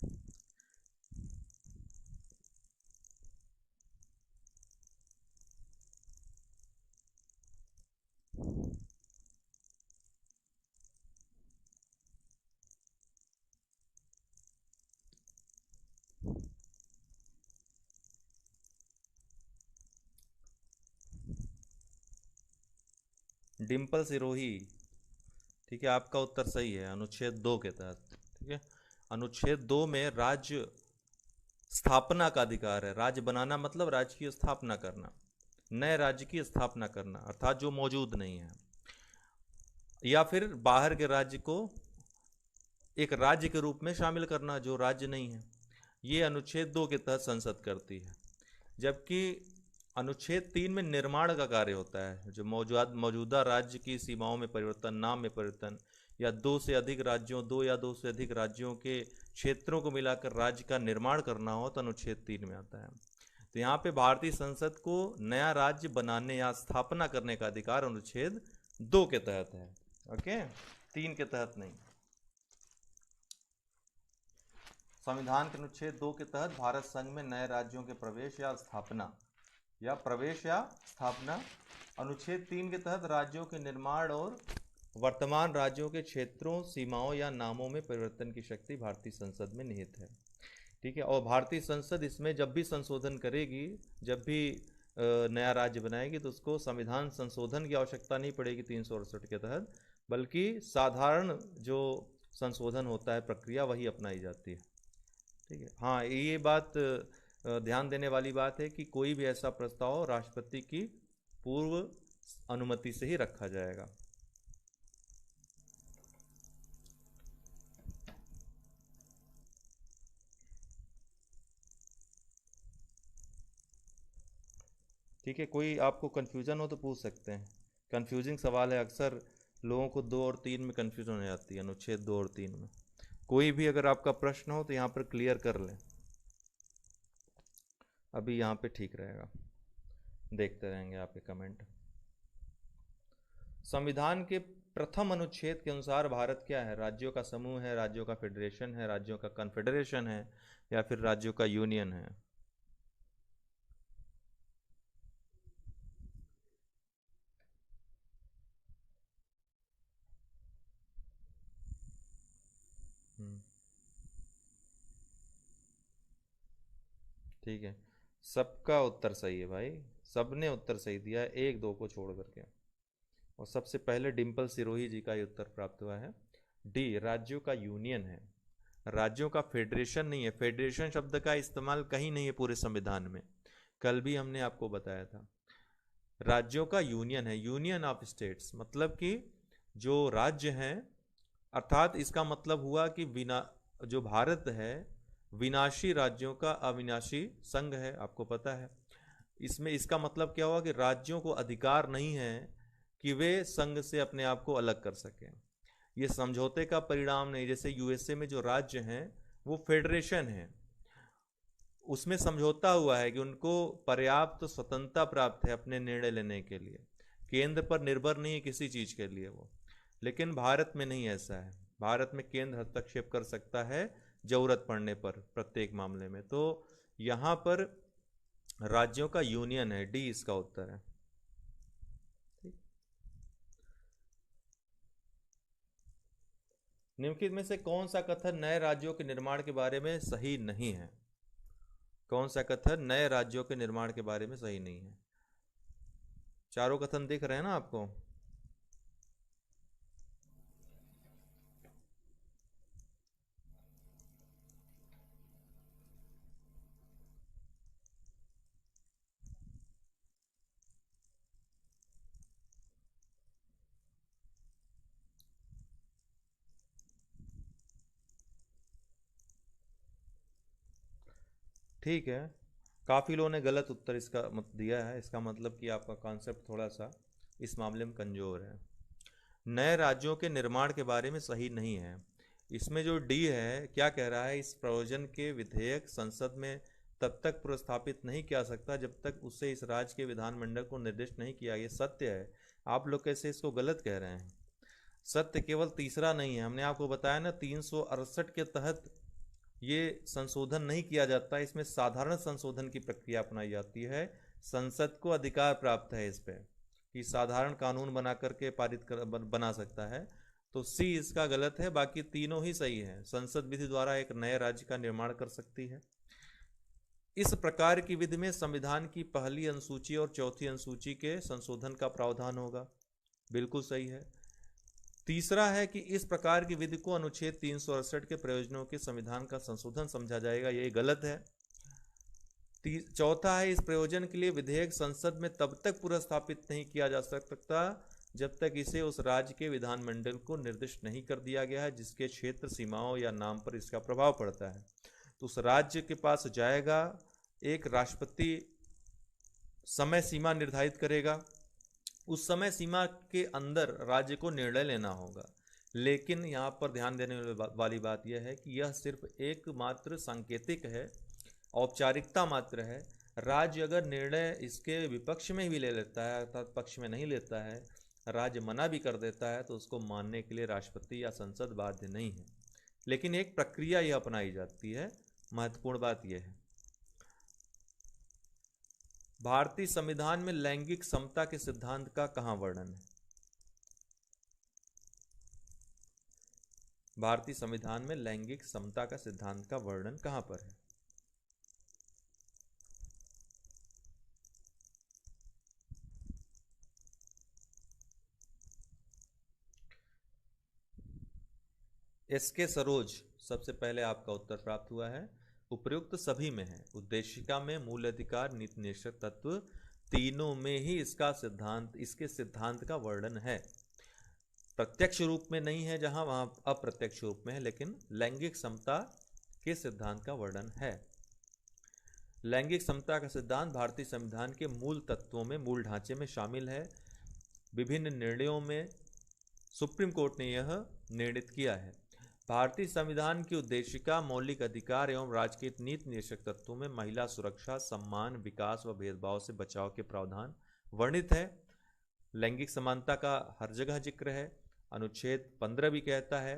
डिम्पल सिरोही, ठीक है, आपका उत्तर सही है, अनुच्छेद 2 के तहत। ठीक है, अनुच्छेद 2 में राज्य स्थापना का अधिकार है। राज्य बनाना मतलब राज्य की स्थापना करना, नए राज्य की स्थापना करना, अर्थात जो मौजूद नहीं है, या फिर बाहर के राज्य को एक राज्य के रूप में शामिल करना जो राज्य नहीं है। ये अनुच्छेद 2 के तहत संसद करती है। जबकि अनुच्छेद 3 में निर्माण का कार्य होता है, जो मौजूदा राज्य की सीमाओं में परिवर्तन, नाम में परिवर्तन, या दो या दो से अधिक राज्यों के क्षेत्रों को मिलाकर राज्य का निर्माण करना हो, तो अनुच्छेद 3 में आता है। तो यहाँ पे भारतीय संसद को नया राज्य बनाने या स्थापना करने का अधिकार अनुच्छेद 2 के तहत है। ओके, 3 के तहत नहीं। संविधान के अनुच्छेद 2 के तहत भारत संघ में नए राज्यों के प्रवेश या स्थापना, अनुच्छेद 3 के तहत राज्यों के निर्माण और वर्तमान राज्यों के क्षेत्रों, सीमाओं या नामों में परिवर्तन की शक्ति भारतीय संसद में निहित है। ठीक है, और भारतीय संसद इसमें जब भी संशोधन करेगी, जब भी नया राज्य बनाएगी, तो उसको संविधान संशोधन की आवश्यकता नहीं पड़ेगी 368 के तहत, बल्कि साधारण जो संशोधन होता है प्रक्रिया, वही अपनाई जाती है। ठीक है, हाँ, ये बात ध्यान देने वाली बात है कि कोई भी ऐसा प्रस्ताव राष्ट्रपति की पूर्व अनुमति से ही रखा जाएगा। ठीक है, कोई आपको कन्फ्यूज़न हो तो पूछ सकते हैं। कन्फ्यूजिंग सवाल है, अक्सर लोगों को 2 और 3 में कन्फ्यूजन हो जाती है, अनुच्छेद 2 और 3 में। कोई भी अगर आपका प्रश्न हो तो यहाँ पर क्लियर कर लें, अभी यहाँ पे ठीक रहेगा, देखते रहेंगे आपके कमेंट। संविधान के प्रथम अनुच्छेद के अनुसार भारत क्या है? राज्यों का समूह है, राज्यों का फेडरेशन है, राज्यों का कन्फेडरेशन है, या फिर राज्यों का यूनियन है? ठीक है, सबका उत्तर सही है भाई, सबने उत्तर सही दिया है, 1 2 को छोड़ करके। और सबसे पहले डिम्पल सिरोही जी का ये उत्तर प्राप्त हुआ है। डी, राज्यों का यूनियन है, राज्यों का फेडरेशन नहीं है। फेडरेशन शब्द का इस्तेमाल कहीं नहीं है पूरे संविधान में, कल भी हमने आपको बताया था। राज्यों का यूनियन है, यूनियन ऑफ स्टेट्स, मतलब कि जो राज्य हैं, अर्थात इसका मतलब हुआ कि जो भारत है विनाशी राज्यों का अविनाशी संघ है, आपको पता है। इसमें इसका मतलब क्या हुआ कि राज्यों को अधिकार नहीं है कि वे संघ से अपने आप को अलग कर सकें। ये समझौते का परिणाम नहीं, जैसे यूएसए में जो राज्य हैं वो फेडरेशन है, उसमें समझौता हुआ है कि उनको पर्याप्त स्वतंत्रता प्राप्त है अपने निर्णय लेने के लिए, केंद्र पर निर्भर नहीं है किसी चीज के लिए वो। लेकिन भारत में नहीं ऐसा है, भारत में केंद्र हस्तक्षेप कर सकता है जरूरत पड़ने पर प्रत्येक मामले में। तो यहाँ पर राज्यों का यूनियन है, डी इसका उत्तर है। निम्नलिखित में से कौन सा कथन नए राज्यों के निर्माण के बारे में सही नहीं है? कौन सा कथन नए राज्यों के निर्माण के बारे में सही नहीं है? चारों कथन दिख रहे हैं ना आपको? ठीक है, काफ़ी लोगों ने गलत उत्तर इसका दिया है, इसका मतलब कि आपका कॉन्सेप्ट थोड़ा सा इस मामले में कमज़ोर है। नए राज्यों के निर्माण के बारे में सही नहीं है। इसमें जो डी है क्या कह रहा है, इस प्रयोजन के विधेयक संसद में तब तक प्रस्थापित नहीं किया सकता जब तक उससे इस राज्य के विधानमंडल को निर्दिष्ट नहीं किया। ये सत्य है, आप लोग कैसे इसको गलत कह रहे हैं। सत्य केवल तीसरा नहीं है, हमने आपको बताया ना 368 के तहत ये संशोधन नहीं किया जाता, इसमें साधारण संशोधन की प्रक्रिया अपनाई जाती है। संसद को अधिकार प्राप्त है इस पे कि साधारण कानून बना करके बना सकता है। तो सी इसका गलत है, बाकी तीनों ही सही है। संसद विधि द्वारा एक नए राज्य का निर्माण कर सकती है। इस प्रकार की विधि में संविधान की पहली अनुसूची और चौथी अनुसूची के संशोधन का प्रावधान होगा, बिल्कुल सही है। तीसरा है कि इस प्रकार की विधि को अनुच्छेद 368 के प्रयोजनों के संविधान का संशोधन समझा जाएगा, यही गलत है। चौथा है, इस प्रयोजन के लिए विधेयक संसद में तब तक पुनर्स्थापित नहीं किया जा सकता जब तक इसे उस राज्य के विधानमंडल को निर्दिष्ट नहीं कर दिया गया है जिसके क्षेत्र सीमाओं या नाम पर इसका प्रभाव पड़ता है। तो उस राज्य के पास जाएगा, एक राष्ट्रपति समय सीमा निर्धारित करेगा, उस समय सीमा के अंदर राज्य को निर्णय लेना होगा। लेकिन यहाँ पर ध्यान देने वाली बात यह है कि यह सिर्फ एकमात्र सांकेतिक है, औपचारिकता मात्र है। राज्य अगर निर्णय इसके विपक्ष में भी ले लेता है अर्थात पक्ष में नहीं लेता है, राज्य मना भी कर देता है, तो उसको मानने के लिए राष्ट्रपति या संसद बाध्य नहीं है। लेकिन एक प्रक्रिया यह अपनाई जाती है। महत्वपूर्ण बात यह है, भारतीय संविधान में लैंगिक समता के सिद्धांत का कहाँ वर्णन है। भारतीय संविधान में लैंगिक समता का सिद्धांत का वर्णन कहाँ पर है। एसके सरोज, सबसे पहले आपका उत्तर प्राप्त हुआ है। उपर्युक्त सभी में है, उद्देशिका में, मूल अधिकार, नीति निश्चय तत्व, तीनों में ही इसके सिद्धांत का वर्णन है। प्रत्यक्ष रूप में नहीं है जहां, वहां अप्रत्यक्ष रूप में है, लेकिन लैंगिक समता के सिद्धांत का वर्णन है। लैंगिक समता का सिद्धांत भारतीय संविधान के मूल तत्वों में, मूल ढांचे में शामिल है। विभिन्न निर्णयों में सुप्रीम कोर्ट ने यह निर्णित किया है। भारतीय संविधान की उद्देशिका मौलिक अधिकार एवं राज्य के नीति निश्चय तत्वों में महिला सुरक्षा, सम्मान, विकास व भेदभाव से बचाव के प्रावधान वर्णित है। लैंगिक समानता का हर जगह जिक्र है। अनुच्छेद 15 भी कहता है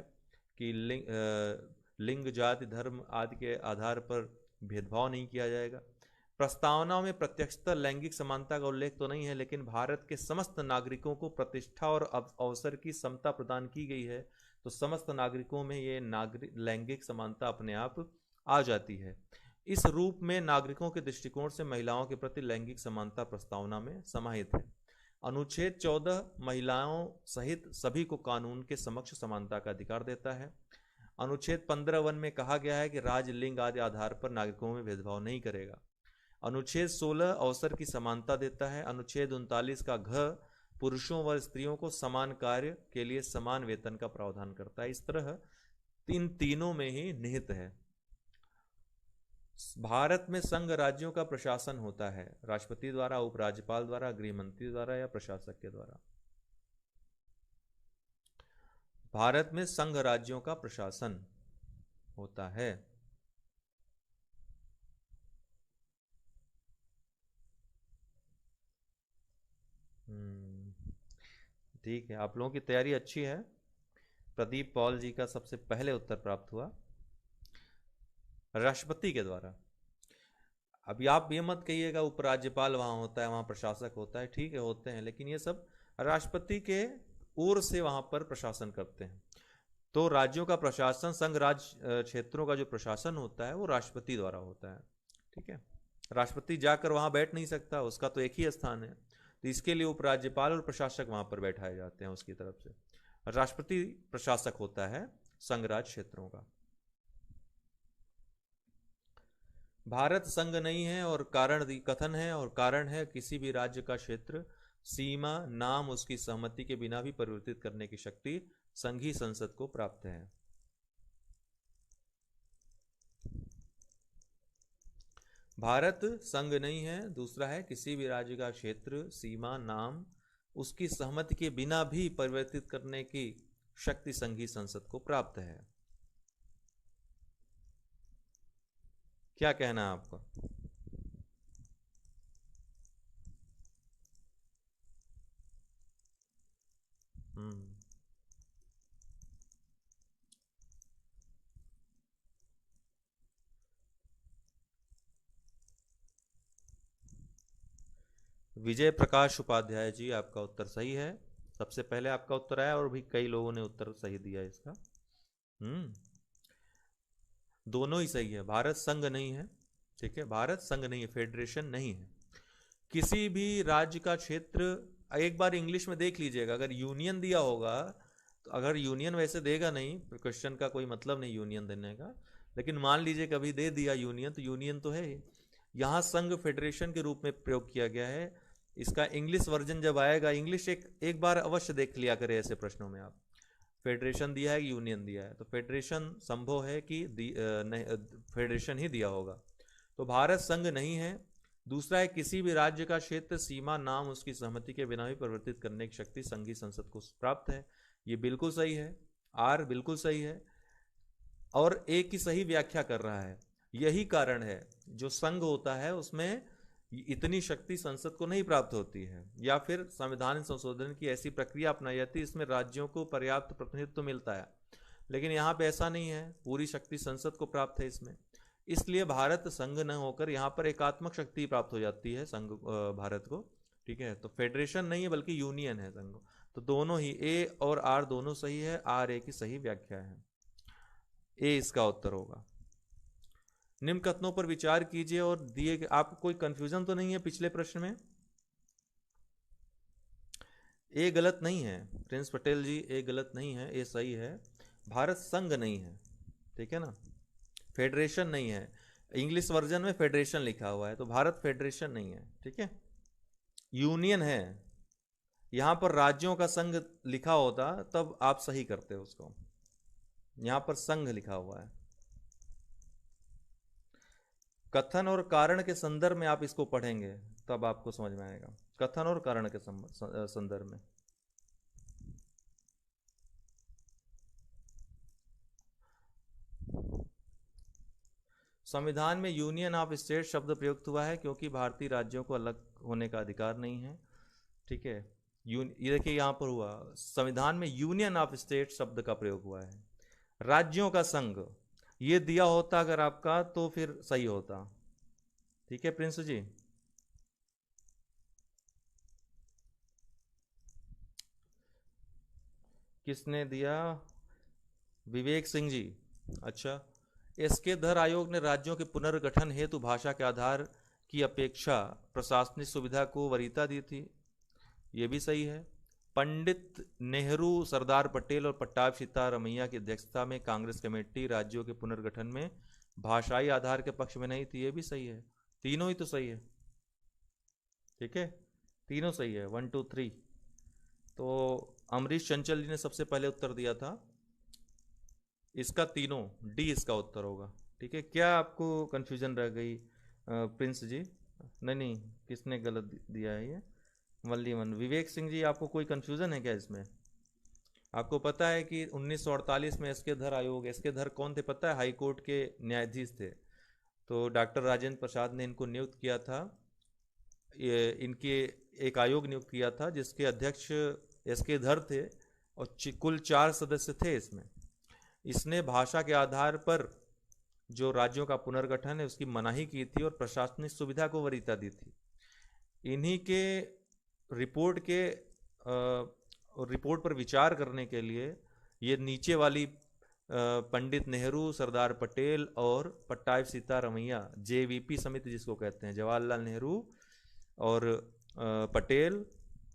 कि लिंग, जाति, धर्म आदि के आधार पर भेदभाव नहीं किया जाएगा। प्रस्तावना में प्रत्यक्षतः लैंगिक समानता का उल्लेख तो नहीं है, लेकिन भारत के समस्त नागरिकों को प्रतिष्ठा और अवसर की समता प्रदान की गई है। तो समस्त नागरिकों में ये लैंगिक समानता अपने आप आ जाती है। इस रूप में नागरिकों के दृष्टिकोण से महिलाओं के प्रति लैंगिक समानता प्रस्तावना में समाहित है। अनुच्छेद 14 महिलाओं सहित सभी को कानून के समक्ष समानता का अधिकार देता है। अनुच्छेद 15(1) में कहा गया है कि राज्य लिंग आदि आधार पर नागरिकों में भेदभाव नहीं करेगा। अनुच्छेद 16 अवसर की समानता देता है। अनुच्छेद 39 का घ पुरुषों व स्त्रियों को समान कार्य के लिए समान वेतन का प्रावधान करता है। इस तरह तीनों में ही निहित है। भारत में संघ राज्यों का प्रशासन होता है राष्ट्रपति द्वारा, उपराज्यपाल द्वारा, गृह मंत्री द्वारा या प्रशासक के द्वारा। भारत में संघ राज्यों का प्रशासन होता है। ठीक है, आप लोगों की तैयारी अच्छी है। प्रदीप पॉल जी का सबसे पहले उत्तर प्राप्त हुआ राष्ट्रपति के द्वारा। अभी आप ये मत कहिएगा उपराज्यपाल वहां होता है, वहां प्रशासक होता है। ठीक है, होते हैं, लेकिन ये सब राष्ट्रपति के ओर से वहां पर प्रशासन करते हैं। तो राज्यों का प्रशासन, संघ राज्य क्षेत्रों का जो प्रशासन होता है वो राष्ट्रपति द्वारा होता है। ठीक है, राष्ट्रपति जाकर वहां बैठ नहीं सकता, उसका तो एक ही स्थान है। तो इसके लिए उपराज्यपाल और प्रशासक वहां पर बैठाए जाते हैं उसकी तरफ से। राष्ट्रपति प्रशासक होता है संघ राज्य क्षेत्रों का। भारत संघ नहीं है और कारण कथन है, और कारण है किसी भी राज्य का क्षेत्र, सीमा, नाम उसकी सहमति के बिना भी परिवर्तित करने की शक्ति संघीय संसद को प्राप्त है। भारत संघ नहीं है। दूसरा है किसी भी राज्य का क्षेत्र, सीमा, नाम उसकी सहमति के बिना भी परिवर्तित करने की शक्ति संघीय संसद को प्राप्त है। क्या कहना है आपका? हम्म विजय प्रकाश उपाध्याय जी, आपका उत्तर सही है। सबसे पहले आपका उत्तर आया और भी कई लोगों ने उत्तर सही दिया इसका। हम्म दोनों ही सही है। भारत संघ नहीं है, ठीक है, भारत संघ नहीं है, फेडरेशन नहीं है। किसी भी राज्य का क्षेत्र, एक बार इंग्लिश में देख लीजिएगा, अगर यूनियन दिया होगा तो, अगर यूनियन वैसे देगा नहीं, क्वेश्चन का कोई मतलब नहीं यूनियन देने का, लेकिन मान लीजिए कभी दे दिया यूनियन, तो यूनियन तो है। यहाँ संघ फेडरेशन के रूप में प्रयोग किया गया है। इसका इंग्लिश वर्जन जब आएगा, इंग्लिश एक बार अवश्य देख लिया करें ऐसे प्रश्नों में आप। फेडरेशन दिया है कि यूनियन दिया है, तो फेडरेशन संभव है कि फेडरेशन ही दिया होगा। तो भारत संघ नहीं है। दूसरा है किसी भी राज्य का क्षेत्र, सीमा, नाम उसकी सहमति के बिना भी परिवर्तित करने की शक्ति संघीय संसद को प्राप्त है। ये बिल्कुल सही है, आर बिल्कुल सही है, और ए की सही व्याख्या कर रहा है। यही कारण है जो संघ होता है उसमें इतनी शक्ति संसद को नहीं प्राप्त होती है, या फिर संविधान संशोधन की ऐसी प्रक्रिया अपनाई जाती है इसमें राज्यों को पर्याप्त प्रतिनिधित्व मिलता है। लेकिन यहाँ पे ऐसा नहीं है, पूरी शक्ति संसद को प्राप्त है इसमें। इसलिए भारत संघ न होकर यहाँ पर एकात्मक शक्ति प्राप्त हो जाती है संघ भारत को, ठीक है। तो फेडरेशन नहीं है बल्कि यूनियन है संघ। तो दोनों ही ए और आर दोनों सही है, आर ए की सही व्याख्या है, ए इसका उत्तर होगा। निम्न कथनों पर विचार कीजिए और दिए, आपको कोई कंफ्यूजन तो नहीं है पिछले प्रश्न में? ए गलत नहीं है प्रिंस पटेल जी, ए गलत नहीं है, ए सही है। भारत संघ नहीं है, ठीक है ना, फेडरेशन नहीं है। इंग्लिश वर्जन में फेडरेशन लिखा हुआ है, तो भारत फेडरेशन नहीं है, ठीक है, यूनियन है। यहां पर राज्यों का संघ लिखा होता तब आप सही करते हो उसको, यहां पर संघ लिखा हुआ है। कथन और कारण के संदर्भ में आप इसको पढ़ेंगे तब आपको समझ में आएगा, कथन और कारण के संदर्भ में। संविधान में यूनियन ऑफ स्टेट शब्द प्रयुक्त हुआ है क्योंकि भारतीय राज्यों को अलग होने का अधिकार नहीं है, ठीक है। ये देखिए यहाँ पर हुआ, संविधान में यूनियन ऑफ स्टेट शब्द का प्रयोग हुआ है। राज्यों का संघ ये दिया होता अगर आपका तो फिर सही होता, ठीक है प्रिंस जी। किसने दिया? विवेक सिंह जी। अच्छा, एसके धर आयोग ने राज्यों के पुनर्गठन हेतु भाषा के आधार की अपेक्षा प्रशासनिक सुविधा को वरीयता दी थी, ये भी सही है। पंडित नेहरू, सरदार पटेल और पट्टाभ सीतारमैया की अध्यक्षता में कांग्रेस कमेटी राज्यों के पुनर्गठन में भाषाई आधार के पक्ष में नहीं थी, ये भी सही है। तीनों ही तो सही है, ठीक है, तीनों सही है, 1 2 3। तो अमरीश चंचल जी ने सबसे पहले उत्तर दिया था इसका, तीनों, डी इसका उत्तर होगा, ठीक है। क्या आपको कंफ्यूजन रह गई प्रिंस जी? नहीं नहीं, किसने गलत दिया है ये? वल्लीवन विवेक सिंह जी, आपको कोई कंफ्यूजन है क्या इसमें? आपको पता है कि 1948 में एसके धर आयोग, एसके धर कौन थे पता है? हाई कोर्ट के न्यायाधीश थे। तो डॉक्टर राजेंद्र प्रसाद ने इनको नियुक्त किया था, इनके एक आयोग नियुक्त किया था जिसके अध्यक्ष एसके धर थे, और कुल 4 सदस्य थे इसमें। इसने भाषा के आधार पर जो राज्यों का पुनर्गठन है उसकी मनाही की थी और प्रशासनिक सुविधा को वरीयता दी थी। इन्हीं के रिपोर्ट पर विचार करने के लिए ये नीचे वाली पंडित नेहरू, सरदार पटेल और पट्टाभ सीतारमैया, जेवीपी समिति जिसको कहते हैं, जवाहरलाल नेहरू और पटेल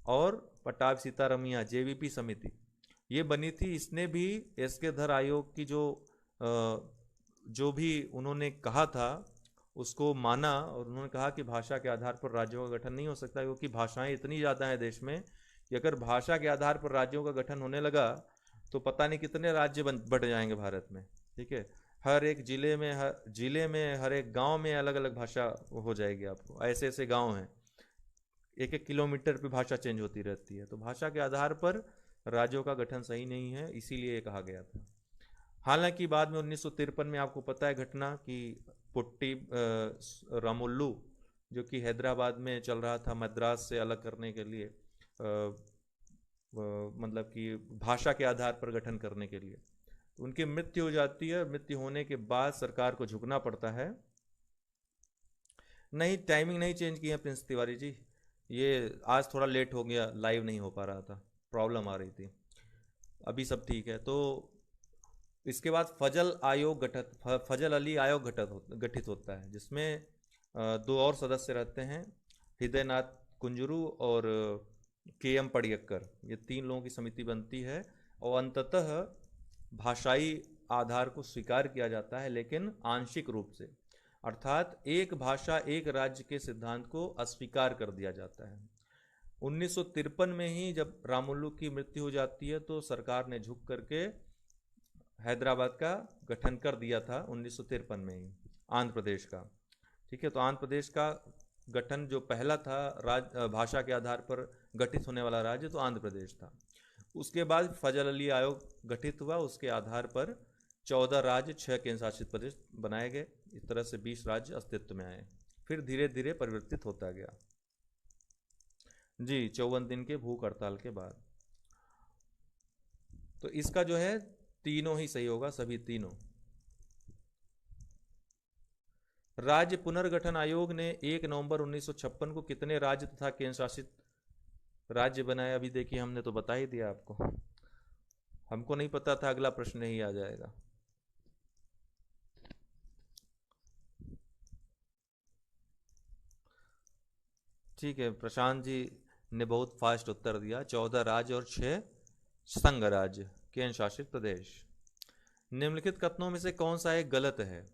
और पट्टाभ सीतारमैया, जेवीपी समिति, ये बनी थी। इसने भी एसके धर आयोग की जो भी उन्होंने कहा था उसको माना, और उन्होंने कहा कि भाषा के आधार पर राज्यों का गठन नहीं हो सकता, क्योंकि भाषाएं इतनी ज़्यादा हैं देश में कि अगर भाषा के आधार पर राज्यों का गठन होने लगा तो पता नहीं कितने राज्य बढ़ जाएंगे भारत में, ठीक है। हर एक जिले में हर एक गांव में अलग अलग भाषा हो जाएगी आपको। ऐसे ऐसे गांव हैं, एक एक किलोमीटर पे भाषा चेंज होती रहती है। तो भाषा के आधार पर राज्यों का गठन सही नहीं है, इसीलिए ये कहा गया था। हालांकि बाद में 1953 में आपको पता है घटना कि पुट्टी रामुल्लू, जो कि हैदराबाद में चल रहा था मद्रास से अलग करने के लिए, मतलब कि भाषा के आधार पर गठन करने के लिए, तो उनकी मृत्यु हो जाती है। मृत्यु होने के बाद सरकार को झुकना पड़ता है। नहीं, टाइमिंग नहीं चेंज की है प्रिंस तिवारी जी, ये आज थोड़ा लेट हो गया, लाइव नहीं हो पा रहा था, प्रॉब्लम आ रही थी। अभी सब ठीक है। तो इसके बाद फजल अली आयोग गठित होता है, जिसमें दो और सदस्य रहते हैं, हृदयनाथ कुंजरू और के एम पडिक्कर। ये तीन लोगों की समिति बनती है और अंततः भाषाई आधार को स्वीकार किया जाता है, लेकिन आंशिक रूप से, अर्थात एक भाषा एक राज्य के सिद्धांत को अस्वीकार कर दिया जाता है। 1953 में ही जब रामुल्लू की मृत्यु हो जाती है तो सरकार ने झुक करके हैदराबाद का गठन कर दिया था 1953 में ही, आंध्र प्रदेश का। ठीक है, तो आंध्र प्रदेश का गठन जो पहला था भाषा के आधार पर गठित होने वाला राज्य, तो आंध्र प्रदेश था। उसके बाद फजल अली आयोग गठित हुआ, उसके आधार पर 14 राज्य 6 केंद्र शासित प्रदेश बनाए गए। इस तरह से 20 राज्य अस्तित्व में आए, फिर धीरे धीरे परिवर्तित होता गया जी 54 दिन के भूख हड़ताल के बाद। तो इसका जो है तीनों ही सही होगा, सभी तीनों। राज्य पुनर्गठन आयोग ने 1 नवंबर 1956 को कितने राज्य तथा केंद्र शासित राज्य बनाए? अभी देखिए, हमने तो बता ही दिया आपको, हमको नहीं पता था अगला प्रश्न ही आ जाएगा। ठीक है, प्रशांत जी ने बहुत फास्ट उत्तर दिया, 14 राज्य और 6 संघ राज्य केंद्र शासित प्रदेश। निम्नलिखित कथनों में से कौन सा एक गलत है?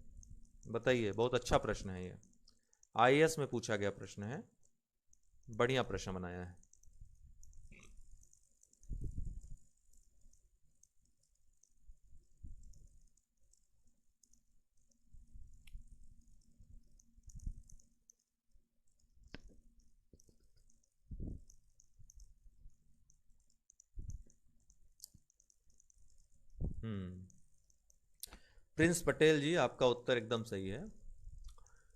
बताइए, बहुत अच्छा प्रश्न है ये, आईएएस में पूछा गया प्रश्न है, बढ़िया प्रश्न बनाया है। प्रिंस पटेल जी, आपका उत्तर एकदम सही है।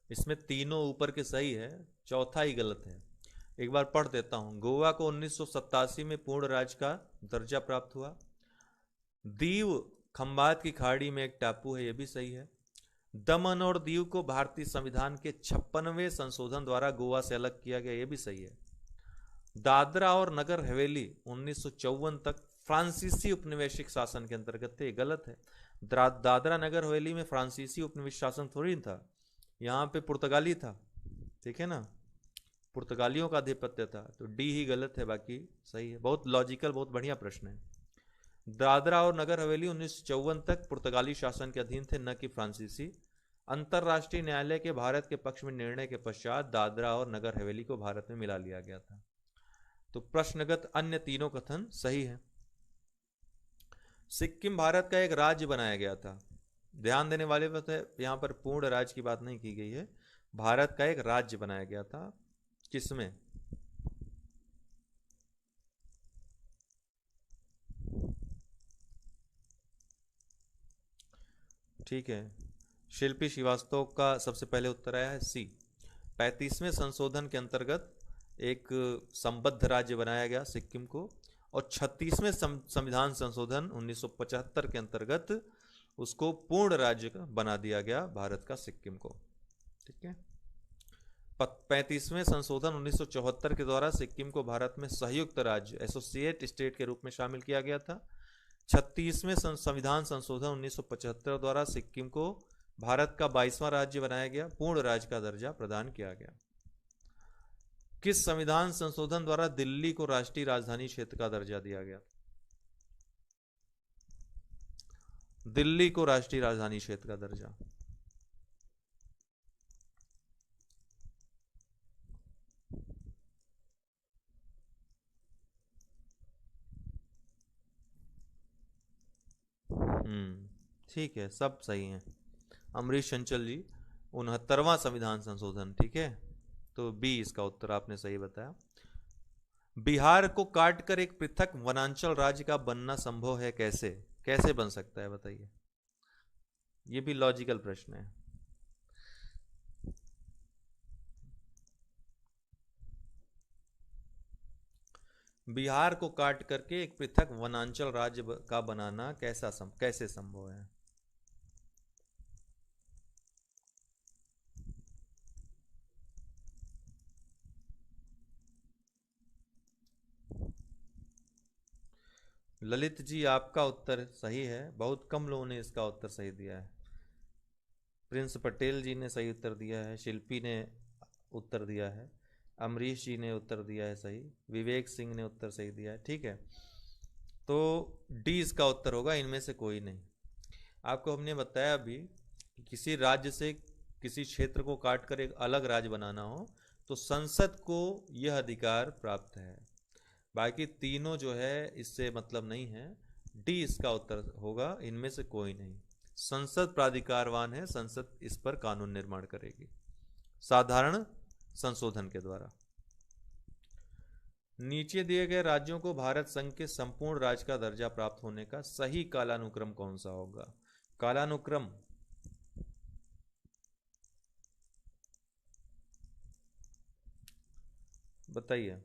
इसमें तीनों ऊपर के सही है, चौथा ही गलत है। एक बार पढ़ देता हूं। गोवा को 1987 में पूर्ण राज्य का दर्जा प्राप्त हुआ। दीव खंबात की खाड़ी में एक टापू है, यह भी सही है। दमन और दीव को भारतीय संविधान के 56वें संशोधन द्वारा गोवा से अलग किया गया, यह भी सही है। दादरा और नगर हवेली 1954 तक फ्रांसीसी उपनिवेशिक शासन के अंतर्गत थे, गलत है। दादरा नगर हवेली में फ्रांसीसी उपनिवेश शासन थोड़ी था, यहाँ पे पुर्तगाली था, ठीक है ना, पुर्तगालियों का आधिपत्य था। तो डी ही गलत है, बाकी सही है। बहुत लॉजिकल, बहुत बढ़िया प्रश्न है। दादरा और नगर हवेली 1954 तक पुर्तगाली शासन के अधीन थे, न कि फ्रांसीसी। अंतरराष्ट्रीय न्यायालय के भारत के पक्ष में निर्णय के पश्चात दादरा और नगर हवेली को भारत में मिला लिया गया था। तो प्रश्नगत अन्य तीनों कथन सही है। सिक्किम भारत का एक राज्य बनाया गया था। ध्यान देने वाले बात है, यहां पर पूर्ण राज्य की बात नहीं की गई है, भारत का एक राज्य बनाया गया था। किसमें? ठीक है, शिल्पी श्रीवास्तव का सबसे पहले उत्तर आया है सी। 35वें संशोधन के अंतर्गत एक संबद्ध राज्य बनाया गया सिक्किम को, और 36वें संविधान संशोधन 1975 के अंतर्गत उसको पूर्ण राज्य का बना दिया गया भारत का सिक्किम को। ठीक है, 35वें संशोधन 1974 के द्वारा सिक्किम को भारत में संयुक्त राज्य एसोसिएट स्टेट के रूप में शामिल किया गया था। 36वें संविधान संशोधन 1975 द्वारा सिक्किम को भारत का 22वां राज्य बनाया गया, पूर्ण राज्य का दर्जा प्रदान किया गया। किस संविधान संशोधन द्वारा दिल्ली को राष्ट्रीय राजधानी क्षेत्र का दर्जा दिया गया? दिल्ली को राष्ट्रीय राजधानी क्षेत्र का दर्जा ठीक है, सब सही है। अमरीश चंचल जी, 69वां संविधान संशोधन, ठीक है। तो बी इसका उत्तर आपने सही बताया। बिहार को काटकर एक पृथक वनांचल राज्य का बनना संभव है कैसे? कैसे बन सकता है बताइए, ये भी लॉजिकल प्रश्न है। बिहार को काट करके एक पृथक वनांचल राज्य का बनाना कैसे संभव है? ललित जी, आपका उत्तर सही है। बहुत कम लोगों ने इसका उत्तर सही दिया है। प्रिंस पटेल जी ने सही उत्तर दिया है, शिल्पी ने उत्तर दिया है, अमरीश जी ने उत्तर दिया है सही, विवेक सिंह ने उत्तर सही दिया है, ठीक है। तो डी इसका उत्तर होगा, इनमें से कोई नहीं। आपको हमने बताया अभी कि किसी राज्य से किसी क्षेत्र को काटकर एक अलग राज्य बनाना हो तो संसद को यह अधिकार प्राप्त है। बाकी तीनों जो है इससे मतलब नहीं है। डी इसका उत्तर होगा, इनमें से कोई नहीं। संसद प्राधिकारवान है, संसद इस पर कानून निर्माण करेगी साधारण संशोधन के द्वारा। नीचे दिए गए राज्यों को भारत संघ के संपूर्ण राज्य का दर्जा प्राप्त होने का सही कालानुक्रम कौन सा होगा? कालानुक्रम बताइए,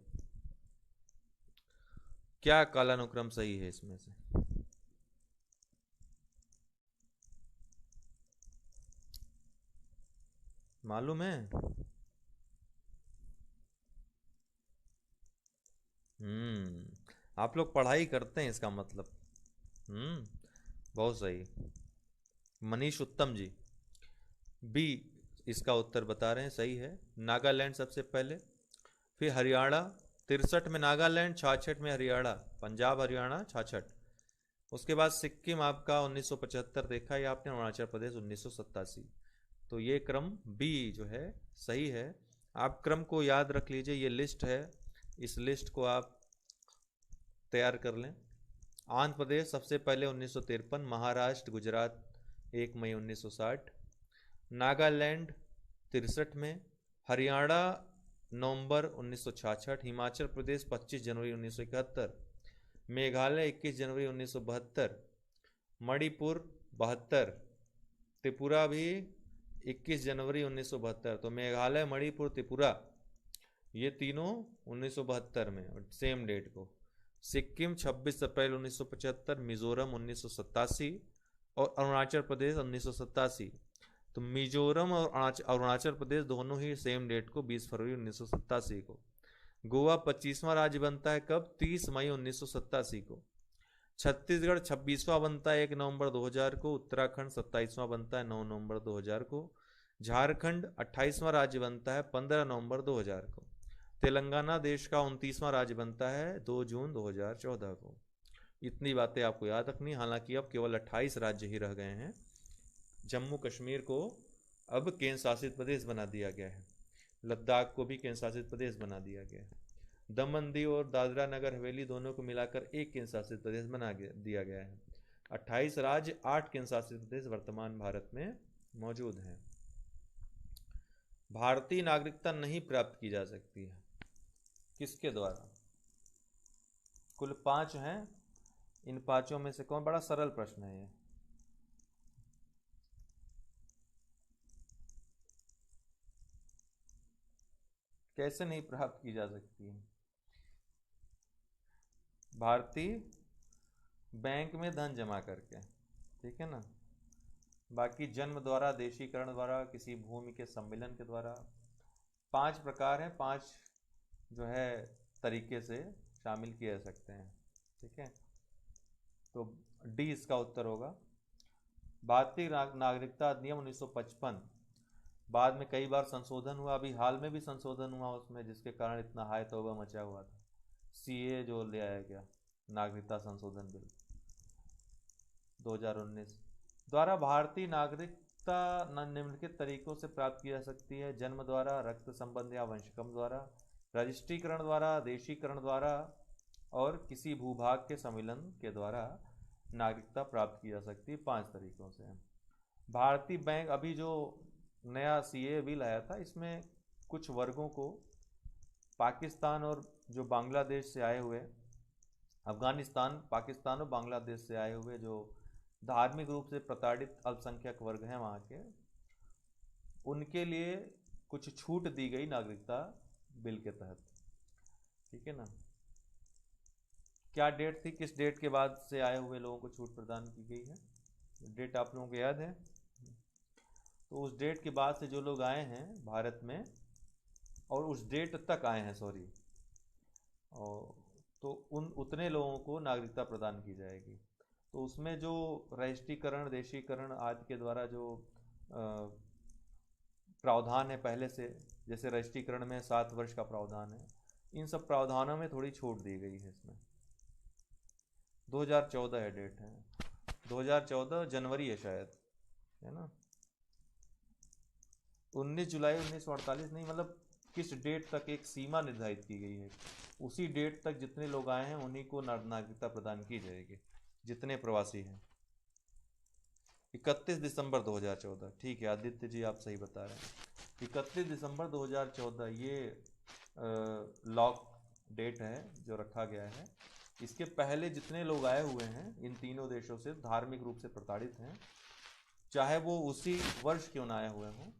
क्या कालानुक्रम सही है इसमें से? मालूम है? आप लोग पढ़ाई करते हैं इसका मतलब। बहुत सही। मनीष उत्तम जी, बी इसका उत्तर बता रहे हैं, सही है। नागालैंड सबसे पहले, फिर हरियाणा 63 में, नागालैंड 66 में, हरियाणा, पंजाब हरियाणा 66, उसके बाद सिक्किम आपका 1975 देखा है आपने, अरुणाचल प्रदेश 1987। तो ये क्रम बी जो है सही है। आप क्रम को याद रख लीजिए, ये लिस्ट है, इस लिस्ट को आप तैयार कर लें। आंध्र प्रदेश सबसे पहले 1953, महाराष्ट्र गुजरात 1 मई 1960, नागालैंड 63 में, हरियाणा नवंबर 1966, हिमाचल प्रदेश 25 जनवरी 1971, मेघालय 21 जनवरी 1972, मणिपुर 72, त्रिपुरा भी 21 जनवरी 1972। तो मेघालय, मणिपुर, त्रिपुरा ये तीनों 1972 में सेम डेट को। सिक्किम 26 अप्रैल 1975, मिजोरम 1987 और अरुणाचल प्रदेश 1987। तो मिजोरम और अरुणाचल प्रदेश दोनों ही सेम डेट को 20 फरवरी 1987 को। गोवा 25वां राज्य बनता है कब? 30 मई 1987 को। छत्तीसगढ़ 26वां बनता है 1 नवंबर 2000 को। उत्तराखंड 27वां बनता है 9 नवंबर 2000 को। झारखंड 28वां राज्य बनता है 15 नवंबर 2000 को। तेलंगाना देश का 29वां राज्य बनता है 2 जून 2014 को। इतनी बातें आपको याद रखनी, हालांकि अब केवल 28 राज्य ही रह गए हैं। जम्मू कश्मीर को अब केंद्र शासित प्रदेश बना दिया गया है, लद्दाख को भी केंद्र शासित प्रदेश बना दिया गया है, दमन दीव और दादरा नगर हवेली दोनों को मिलाकर एक केंद्र शासित प्रदेश बना दिया गया है। 28 राज्य, 8 केंद्र शासित प्रदेश वर्तमान भारत में मौजूद हैं। भारतीय नागरिकता नहीं प्राप्त की जा सकती है, किसके द्वारा? कुल 5 हैं, इन 5 में से कौन? बड़ा सरल प्रश्न है ये। कैसे नहीं प्राप्त की जा सकती है? भारतीय बैंक में धन जमा करके, ठीक है ना। बाकी जन्म द्वारा, देशीकरण द्वारा, किसी भूमि के सम्मिलन के द्वारा। 5 प्रकार हैं, 5 जो है तरीके से शामिल किए जा सकते हैं, ठीक है। तो डी इसका उत्तर होगा। भारतीय नागरिकता अधिनियम 1955 बाद में कई बार संशोधन हुआ, अभी हाल में भी संशोधन हुआ उसमें, जिसके कारण इतना हाय तौबा मचा हुआ था। सीए जो ले आया गया, नागरिकता संशोधन बिल 2019 द्वारा भारतीय नागरिकता निम्नलिखित तरीकों से प्राप्त की जा सकती है: जन्म द्वारा, रक्त संबंध या वंशकम द्वारा, रजिस्ट्रीकरण द्वारा, देशीकरण द्वारा और किसी भूभाग के सम्मिलन के द्वारा नागरिकता प्राप्त की जा सकती है। 5 तरीकों से। भारतीय बैंक अभी जो नया सीए बिल आया था, इसमें कुछ वर्गों को पाकिस्तान और जो बांग्लादेश से आए हुए, अफगानिस्तान, पाकिस्तान और बांग्लादेश से आए हुए जो धार्मिक रूप से प्रताड़ित अल्पसंख्यक वर्ग हैं वहाँ के, उनके लिए कुछ छूट दी गई नागरिकता बिल के तहत। ठीक है ना। क्या डेट थी, किस डेट के बाद से आए हुए लोगों को छूट प्रदान की गई है? डेट आप लोगों को याद है? तो उस डेट के बाद से जो लोग आए हैं भारत में, और उस डेट तक आए हैं, सॉरी, और तो उन उतने लोगों को नागरिकता प्रदान की जाएगी। तो उसमें जो रजिस्ट्रीकरण, देशीकरण आदि के द्वारा जो प्रावधान है पहले से, जैसे रजिस्ट्रीकरण में 7 वर्ष का प्रावधान है, इन सब प्रावधानों में थोड़ी छूट दी गई है इसमें। 2014 है डेट है, 2014 जनवरी है शायद, है ना। 19 जुलाई 1948 नहीं, मतलब किस डेट तक एक सीमा निर्धारित की गई है, उसी डेट तक जितने लोग आए हैं उन्हीं को नागरिकता प्रदान की जाएगी, जितने प्रवासी हैं। 31 दिसंबर 2014, ठीक है आदित्य जी, आप सही बता रहे हैं। 31 दिसंबर 2014 ये लॉक डेट है जो रखा गया है। इसके पहले जितने लोग आए हुए हैं इन तीनों देशों से, धार्मिक रूप से प्रताड़ित हैं, चाहे वो उसी वर्ष क्यों ना आए हुए हों,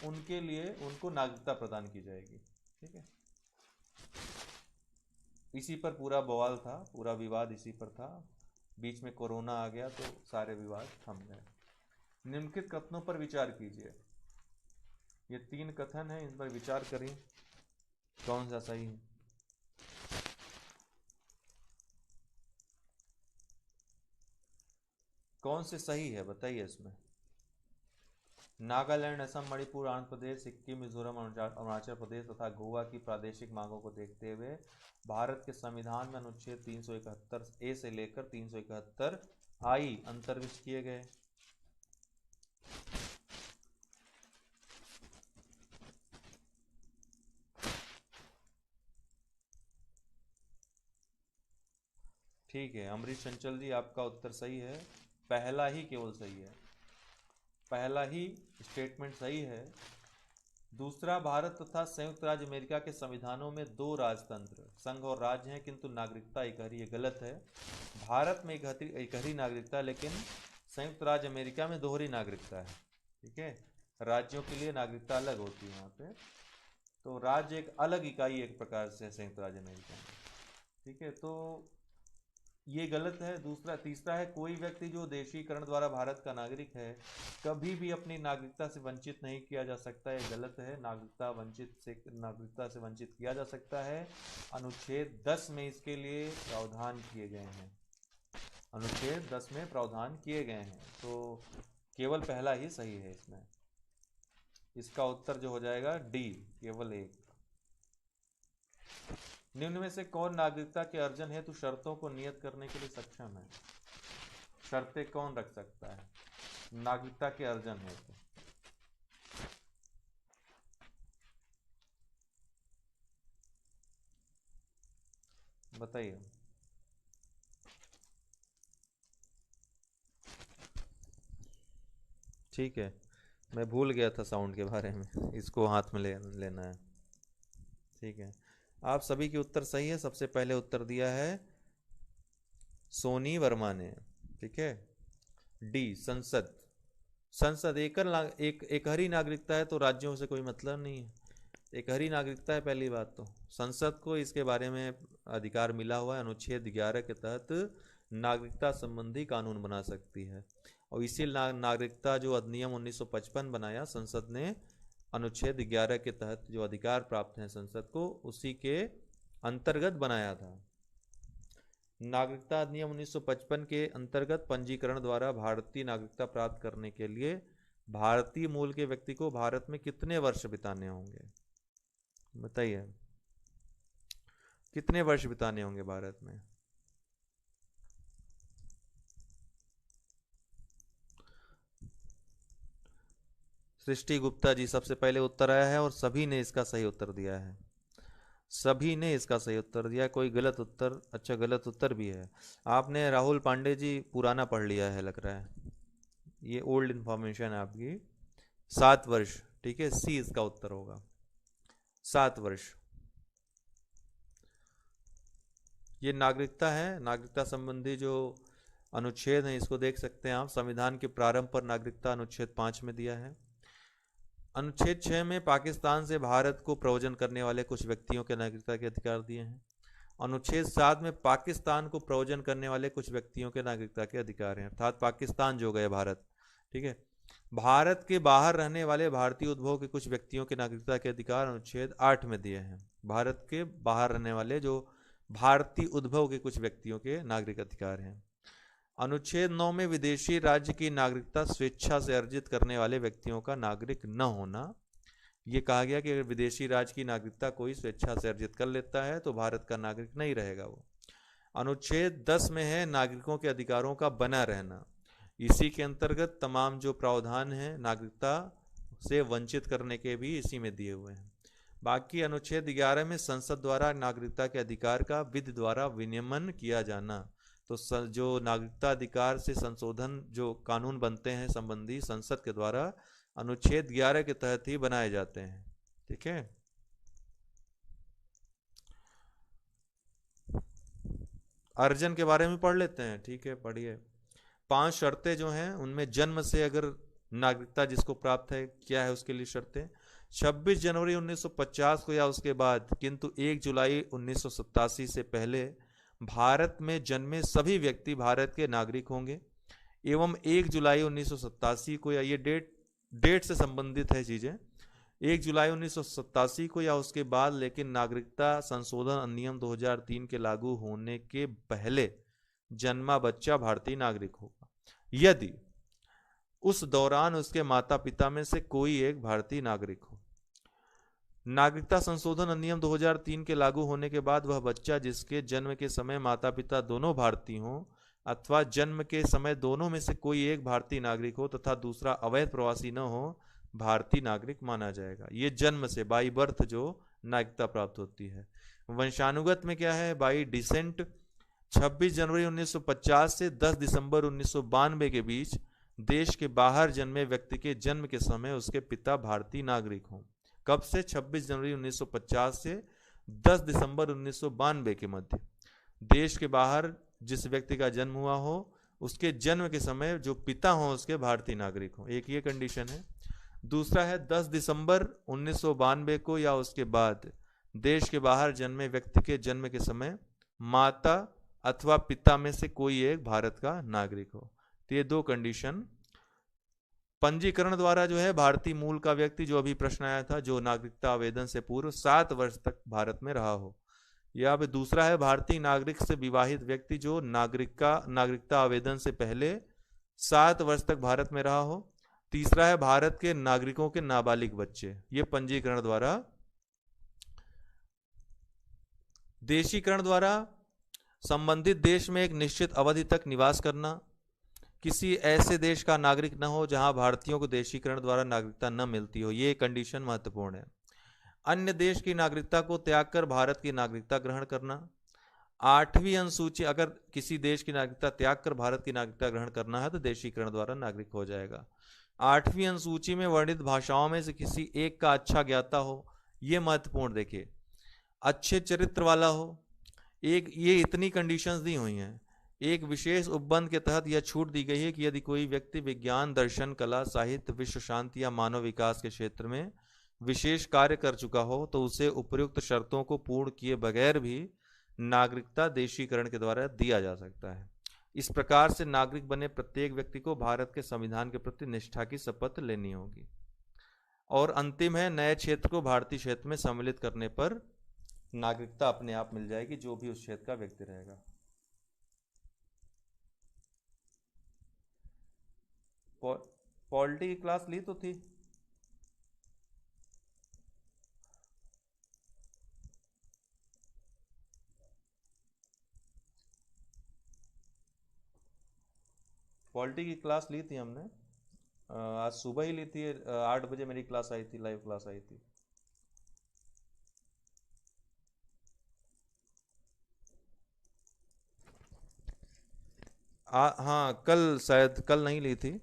उनके लिए उनको नागरिकता प्रदान की जाएगी। ठीक है, इसी पर पूरा बवाल था, पूरा विवाद इसी पर था। बीच में कोरोना आ गया तो सारे विवाद थम गए। निम्नलिखित कथनों पर विचार कीजिए। ये 3 कथन हैं, इन पर विचार करिए कौन सा सही है। कौन से सही है बताइए इसमें। नागालैंड, असम, मणिपुर, आंध्र प्रदेश, सिक्किम, मिजोरम, अरुणाचल प्रदेश तथा गोवा की प्रादेशिक मांगों को देखते हुए भारत के संविधान में अनुच्छेद 371 ए से लेकर 371 आई अंतर्विष्ट किए गए। ठीक है अमरीश चंचल जी, आपका उत्तर सही है। पहला ही केवल सही है, पहला ही स्टेटमेंट सही है। दूसरा, भारत तथा संयुक्त राज्य अमेरिका के संविधानों में 2 राजतंत्र, संघ और राज्य हैं, किंतु नागरिकता एकहरी, ये गलत है। भारत में एकहरी नागरिकता, लेकिन संयुक्त राज्य अमेरिका में दोहरी नागरिकता है। ठीक है, राज्यों के लिए नागरिकता अलग होती है यहाँ पे, तो राज्य एक अलग इकाई एक प्रकार से संयुक्त राज्य अमेरिका में। ठीक है, तो ये गलत है। दूसरा, तीसरा है, कोई व्यक्ति जो देशीकरण द्वारा भारत का नागरिक है कभी भी अपनी नागरिकता से वंचित नहीं किया जा सकता, ये गलत है। नागरिकता से वंचित किया जा सकता है। अनुच्छेद 10 में इसके लिए प्रावधान किए गए हैं, अनुच्छेद 10 में प्रावधान किए गए हैं। तो केवल पहला ही सही है इसमें। इसका उत्तर जो हो जाएगा डी, केवल 1। निम्न में से कौन नागरिकता के अर्जन हेतु शर्तों को नियत करने के लिए सक्षम है? शर्तें कौन रख सकता है नागरिकता के अर्जन हेतु? बताइए। ठीक है, मैं भूल गया था साउंड के बारे में, इसको हाथ में लेना है। ठीक है, आप सभी के उत्तर सही है। सबसे पहले उत्तर दिया है सोनी वर्मा ने। ठीक है, डी, संसद। संसद एकहरी नागरिकता है, तो राज्यों से कोई मतलब नहीं है, एकहरी नागरिकता है पहली बात। तो संसद को इसके बारे में अधिकार मिला हुआ है, अनुच्छेद 11 के तहत नागरिकता संबंधी कानून बना सकती है। और इसी नागरिकता जो अधिनियम 1955 बनाया संसद ने, अनुच्छेद 11 के तहत जो अधिकार प्राप्त हैं संसद को, उसी के अंतर्गत बनाया था। नागरिकता अधिनियम 1955 के अंतर्गत पंजीकरण द्वारा भारतीय नागरिकता प्राप्त करने के लिए भारतीय मूल के व्यक्ति को भारत में कितने वर्ष बिताने होंगे? बताइए, कितने वर्ष बिताने होंगे भारत में? सृष्टि गुप्ता जी सबसे पहले उत्तर आया है, और सभी ने इसका सही उत्तर दिया है। सभी ने इसका सही उत्तर दिया, कोई गलत उत्तर, अच्छा गलत उत्तर भी है। आपने राहुल पांडे जी पुराना पढ़ लिया है लग रहा है, ये ओल्ड इंफॉर्मेशन है आपकी। 7 वर्ष, ठीक है, सी इसका उत्तर होगा, 7 वर्ष। ये नागरिकता है, नागरिकता संबंधी जो अनुच्छेद है इसको देख सकते हैं आप। संविधान के प्रारंभ पर नागरिकता अनुच्छेद 5 में दिया है। अनुच्छेद 6 में पाकिस्तान से भारत को प्रव्रजन करने वाले कुछ व्यक्तियों के नागरिकता के अधिकार दिए हैं। अनुच्छेद 7 में पाकिस्तान को प्रव्रजन करने वाले कुछ व्यक्तियों के नागरिकता के अधिकार हैं, अर्थात पाकिस्तान जो गए भारत, ठीक है। भारत के बाहर रहने वाले भारतीय उद्भव के कुछ व्यक्तियों के नागरिकता के अधिकार अनुच्छेद 8 में दिए हैं। भारत के बाहर रहने वाले जो भारतीय उद्भव के कुछ व्यक्तियों के नागरिक अधिकार हैं। अनुच्छेद 9 में विदेशी राज्य की नागरिकता स्वेच्छा से अर्जित करने वाले व्यक्तियों का नागरिक न होना। ये कहा गया कि अगर विदेशी राज्य की नागरिकता कोई स्वेच्छा से अर्जित कर लेता है तो भारत का नागरिक नहीं रहेगा वो। अनुच्छेद 10 में है नागरिकों के अधिकारों का बना रहना। इसी के अंतर्गत तमाम जो प्रावधान हैं नागरिकता से वंचित करने के भी इसी में दिए हुए हैं। बाकी अनुच्छेद 11 में संसद द्वारा नागरिकता के अधिकार का विधि द्वारा विनियमन किया जाना। तो जो नागरिकता अधिकार से संशोधन जो कानून बनते हैं संबंधी संसद के द्वारा अनुच्छेद 11 के तहत ही बनाए जाते हैं, ठीक है। अर्जन के बारे में पढ़ लेते हैं, ठीक है, पढ़िए। 5 शर्तें जो हैं उनमें जन्म से अगर नागरिकता जिसको प्राप्त है क्या है उसके लिए शर्तें। 26 जनवरी 1950 को या उसके बाद किंतु 1 जुलाई 1987 से पहले भारत में जन्मे सभी व्यक्ति भारत के नागरिक होंगे एवं 1 जुलाई 1987 को, या ये डेट से संबंधित है चीजें, 1 जुलाई 1987 को या उसके बाद लेकिन नागरिकता संशोधन अधिनियम 2003 के लागू होने के पहले जन्मा बच्चा भारतीय नागरिक होगा यदि उस दौरान उसके माता पिता में से कोई एक भारतीय नागरिक हो। नागरिकता संशोधन अधिनियम 2003 के लागू होने के बाद वह बच्चा जिसके जन्म के समय माता पिता दोनों भारतीय हों अथवा जन्म के समय दोनों में से कोई एक भारतीय नागरिक हो तथा दूसरा अवैध प्रवासी न हो, भारतीय नागरिक माना जाएगा। ये जन्म से बाई बर्थ जो नागरिकता प्राप्त होती है। वंशानुगत में क्या है, बाई डिसेंट 26 जनवरी 1950 से 10 दिसंबर 1992 के बीच देश के बाहर जन्मे व्यक्ति के जन्म के समय उसके पिता भारतीय नागरिक हों। कब से? 26 जनवरी 1950 से 10 दिसंबर 1992 के मध्य देश के बाहर जिस व्यक्ति का जन्म हुआ हो उसके जन्म के समय जो पिता हो उसके भारतीय नागरिक हो, एक ये कंडीशन है। दूसरा है 10 दिसंबर 1992 को या उसके बाद देश के बाहर जन्मे व्यक्ति के जन्म के समय माता अथवा पिता में से कोई एक भारत का नागरिक हो। तो ये 2 कंडीशन। पंजीकरण द्वारा जो है भारतीय मूल का व्यक्ति, जो अभी प्रश्न आया था, जो नागरिकता आवेदन से पूर्व 7 वर्ष तक भारत में रहा हो। या फिर दूसरा है भारतीय नागरिक से विवाहित व्यक्ति जो नागरिकता आवेदन से पहले 7 वर्ष तक भारत में रहा हो। तीसरा है भारत के नागरिकों के नाबालिग बच्चे। ये पंजीकरण द्वारा। देशीकरण द्वारा संबंधित देश में एक निश्चित अवधि तक निवास करना। किसी ऐसे देश का नागरिक न हो जहां भारतीयों को देशीकरण द्वारा नागरिकता न मिलती हो, ये कंडीशन महत्वपूर्ण है। अन्य देश की नागरिकता को त्याग कर भारत की नागरिकता ग्रहण करना। 8वीं अनुसूची, अगर किसी देश की नागरिकता त्याग कर भारत की नागरिकता ग्रहण करना है तो देशीकरण द्वारा नागरिक हो जाएगा। 8वीं अनुसूची में वर्णित भाषाओं में से किसी एक का अच्छा ज्ञाता हो, ये महत्वपूर्ण। देखिए, अच्छे चरित्र वाला हो, एक ये इतनी कंडीशंस दी हुई हैं। एक विशेष उपबंध के तहत यह छूट दी गई है कि यदि कोई व्यक्ति विज्ञान, दर्शन, कला, साहित्य, विश्व शांति या मानव विकास के क्षेत्र में विशेष कार्य कर चुका हो तो उसे उपयुक्त शर्तों को पूर्ण किए बगैर भी नागरिकता देशीकरण के द्वारा दिया जा सकता है। इस प्रकार से नागरिक बने प्रत्येक व्यक्ति को भारत के संविधान के प्रति निष्ठा की शपथ लेनी होगी। और अंतिम है, नए क्षेत्र को भारतीय क्षेत्र में सम्मिलित करने पर नागरिकता अपने आप मिल जाएगी जो भी उस क्षेत्र का व्यक्ति रहेगा। पॉलिटी की क्लास ली तो थी। पॉलिटी की क्लास ली थी हमने, आज सुबह ही ली थी। 8 बजे मेरी क्लास आई थी, लाइव क्लास आई थी। हाँ, कल शायद, कल नहीं ली थी,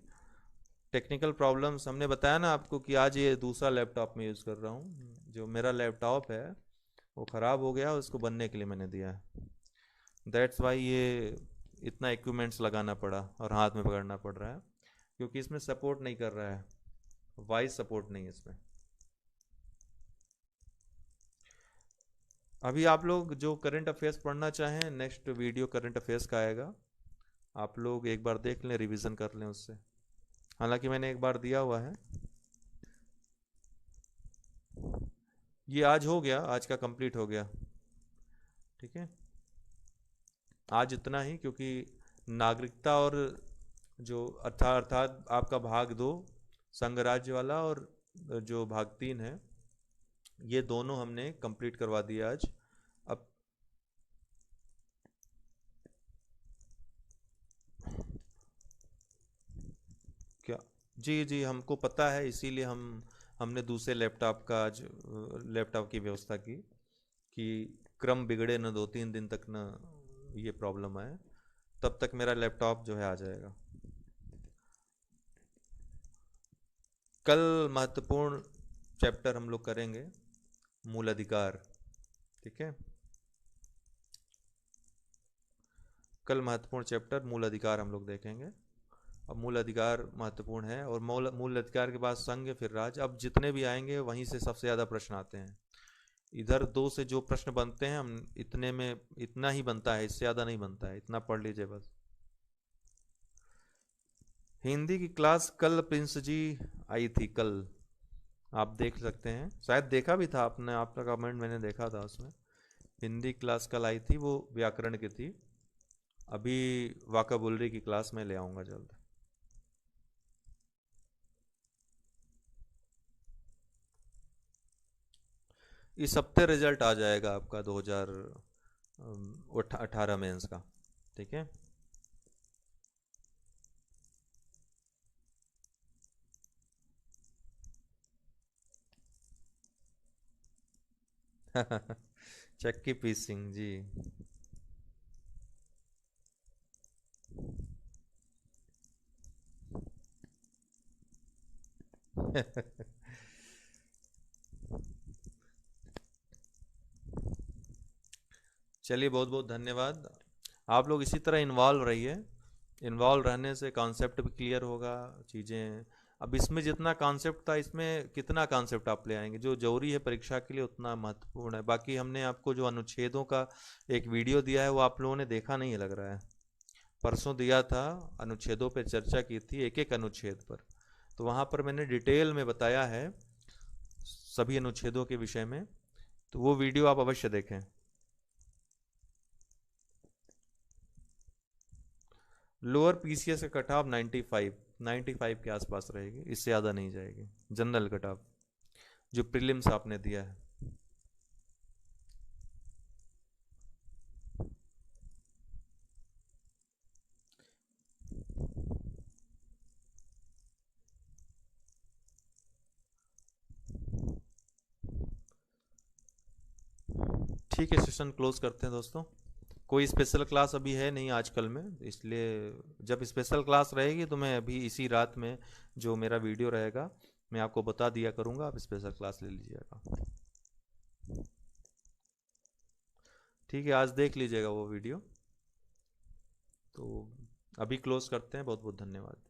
टेक्निकल प्रॉब्लम्स हमने बताया ना आपको कि आज ये दूसरा लैपटॉप में यूज़ कर रहा हूँ। जो मेरा लैपटॉप है वो ख़राब हो गया, उसको बनने के लिए मैंने दिया है। दैट्स वाई ये इतना इक्विपमेंट्स लगाना पड़ा और हाथ में पकड़ना पड़ रहा है, क्योंकि इसमें सपोर्ट नहीं कर रहा है, वॉइस सपोर्ट नहीं है इसमें। अभी आप लोग जो करंट अफेयर्स पढ़ना चाहें, नेक्स्ट वीडियो करंट अफेयर्स का आएगा, आप लोग एक बार देख लें, रिवीजन कर लें उससे। हालांकि मैंने एक बार दिया हुआ है। ये आज हो गया, आज का कंप्लीट हो गया। ठीक है, आज इतना ही, क्योंकि नागरिकता और जो अर्थात आपका भाग 2 संघ राज्य वाला और जो भाग 3 है, ये दोनों हमने कंप्लीट करवा दिया आज। अब क्या, जी जी हमको पता है, इसीलिए हमने दूसरे लैपटॉप का आज लैपटॉप की व्यवस्था की कि क्रम बिगड़े न, 2-3 दिन तक न ये प्रॉब्लम आए, तब तक मेरा लैपटॉप जो है आ जाएगा। कल महत्वपूर्ण चैप्टर हम लोग करेंगे, मूल अधिकार। ठीक है, कल महत्वपूर्ण चैप्टर मूल अधिकार हम लोग देखेंगे। अब मूल अधिकार महत्वपूर्ण है, और मूल अधिकार के बाद संघ, फिर राज्य। अब जितने भी आएंगे वहीं से सबसे ज़्यादा प्रश्न आते हैं। इधर 2 से जो प्रश्न बनते हैं, हम इतने में इतना ही बनता है, इससे ज़्यादा नहीं बनता है, इतना पढ़ लीजिए बस। हिंदी की क्लास कल प्रिंस जी आई थी, कल आप देख सकते हैं, शायद देखा भी था आपने, आपका कमेंट मैंने देखा था उसमें। हिंदी क्लास कल आई थी, वो व्याकरण की थी। अभी वाकाबुलरी की क्लास में ले आऊँगा जल्द। इस हफ्ते रिजल्ट आ जाएगा आपका 2018 मेंस का। ठीक है, चक्की पी सिंह जी। चलिए, बहुत बहुत धन्यवाद। आप लोग इसी तरह इन्वॉल्व रहिए, इन्वॉल्व रहने से कॉन्सेप्ट भी क्लियर होगा, चीज़ें। अब इसमें जितना कॉन्सेप्ट था, इसमें कितना कॉन्सेप्ट आप ले आएंगे, जो जरूरी है परीक्षा के लिए उतना महत्वपूर्ण है। बाकी हमने आपको जो अनुच्छेदों का एक वीडियो दिया है, वो आप लोगों ने देखा नहीं है लग रहा है। परसों दिया था, अनुच्छेदों पर चर्चा की थी, एक एक अनुच्छेद पर। तो वहाँ पर मैंने डिटेल में बताया है सभी अनुच्छेदों के विषय में, तो वो वीडियो आप अवश्य देखें। लोअर पीसीएस का कट ऑफ 95 के आसपास रहेगी, इससे ज़्यादा नहीं जाएगी। जनरल कट ऑफ जो प्रीलिम्स आपने दिया है। ठीक है, सेशन क्लोज करते हैं दोस्तों। कोई स्पेशल क्लास अभी है नहीं आजकल में, इसलिए जब स्पेशल क्लास रहेगी तो मैं अभी इसी रात में जो मेरा वीडियो रहेगा मैं आपको बता दिया करूँगा, आप स्पेशल क्लास ले लीजिएगा। ठीक है, आज देख लीजिएगा वो वीडियो। तो अभी क्लोज करते हैं, बहुत बहुत धन्यवाद।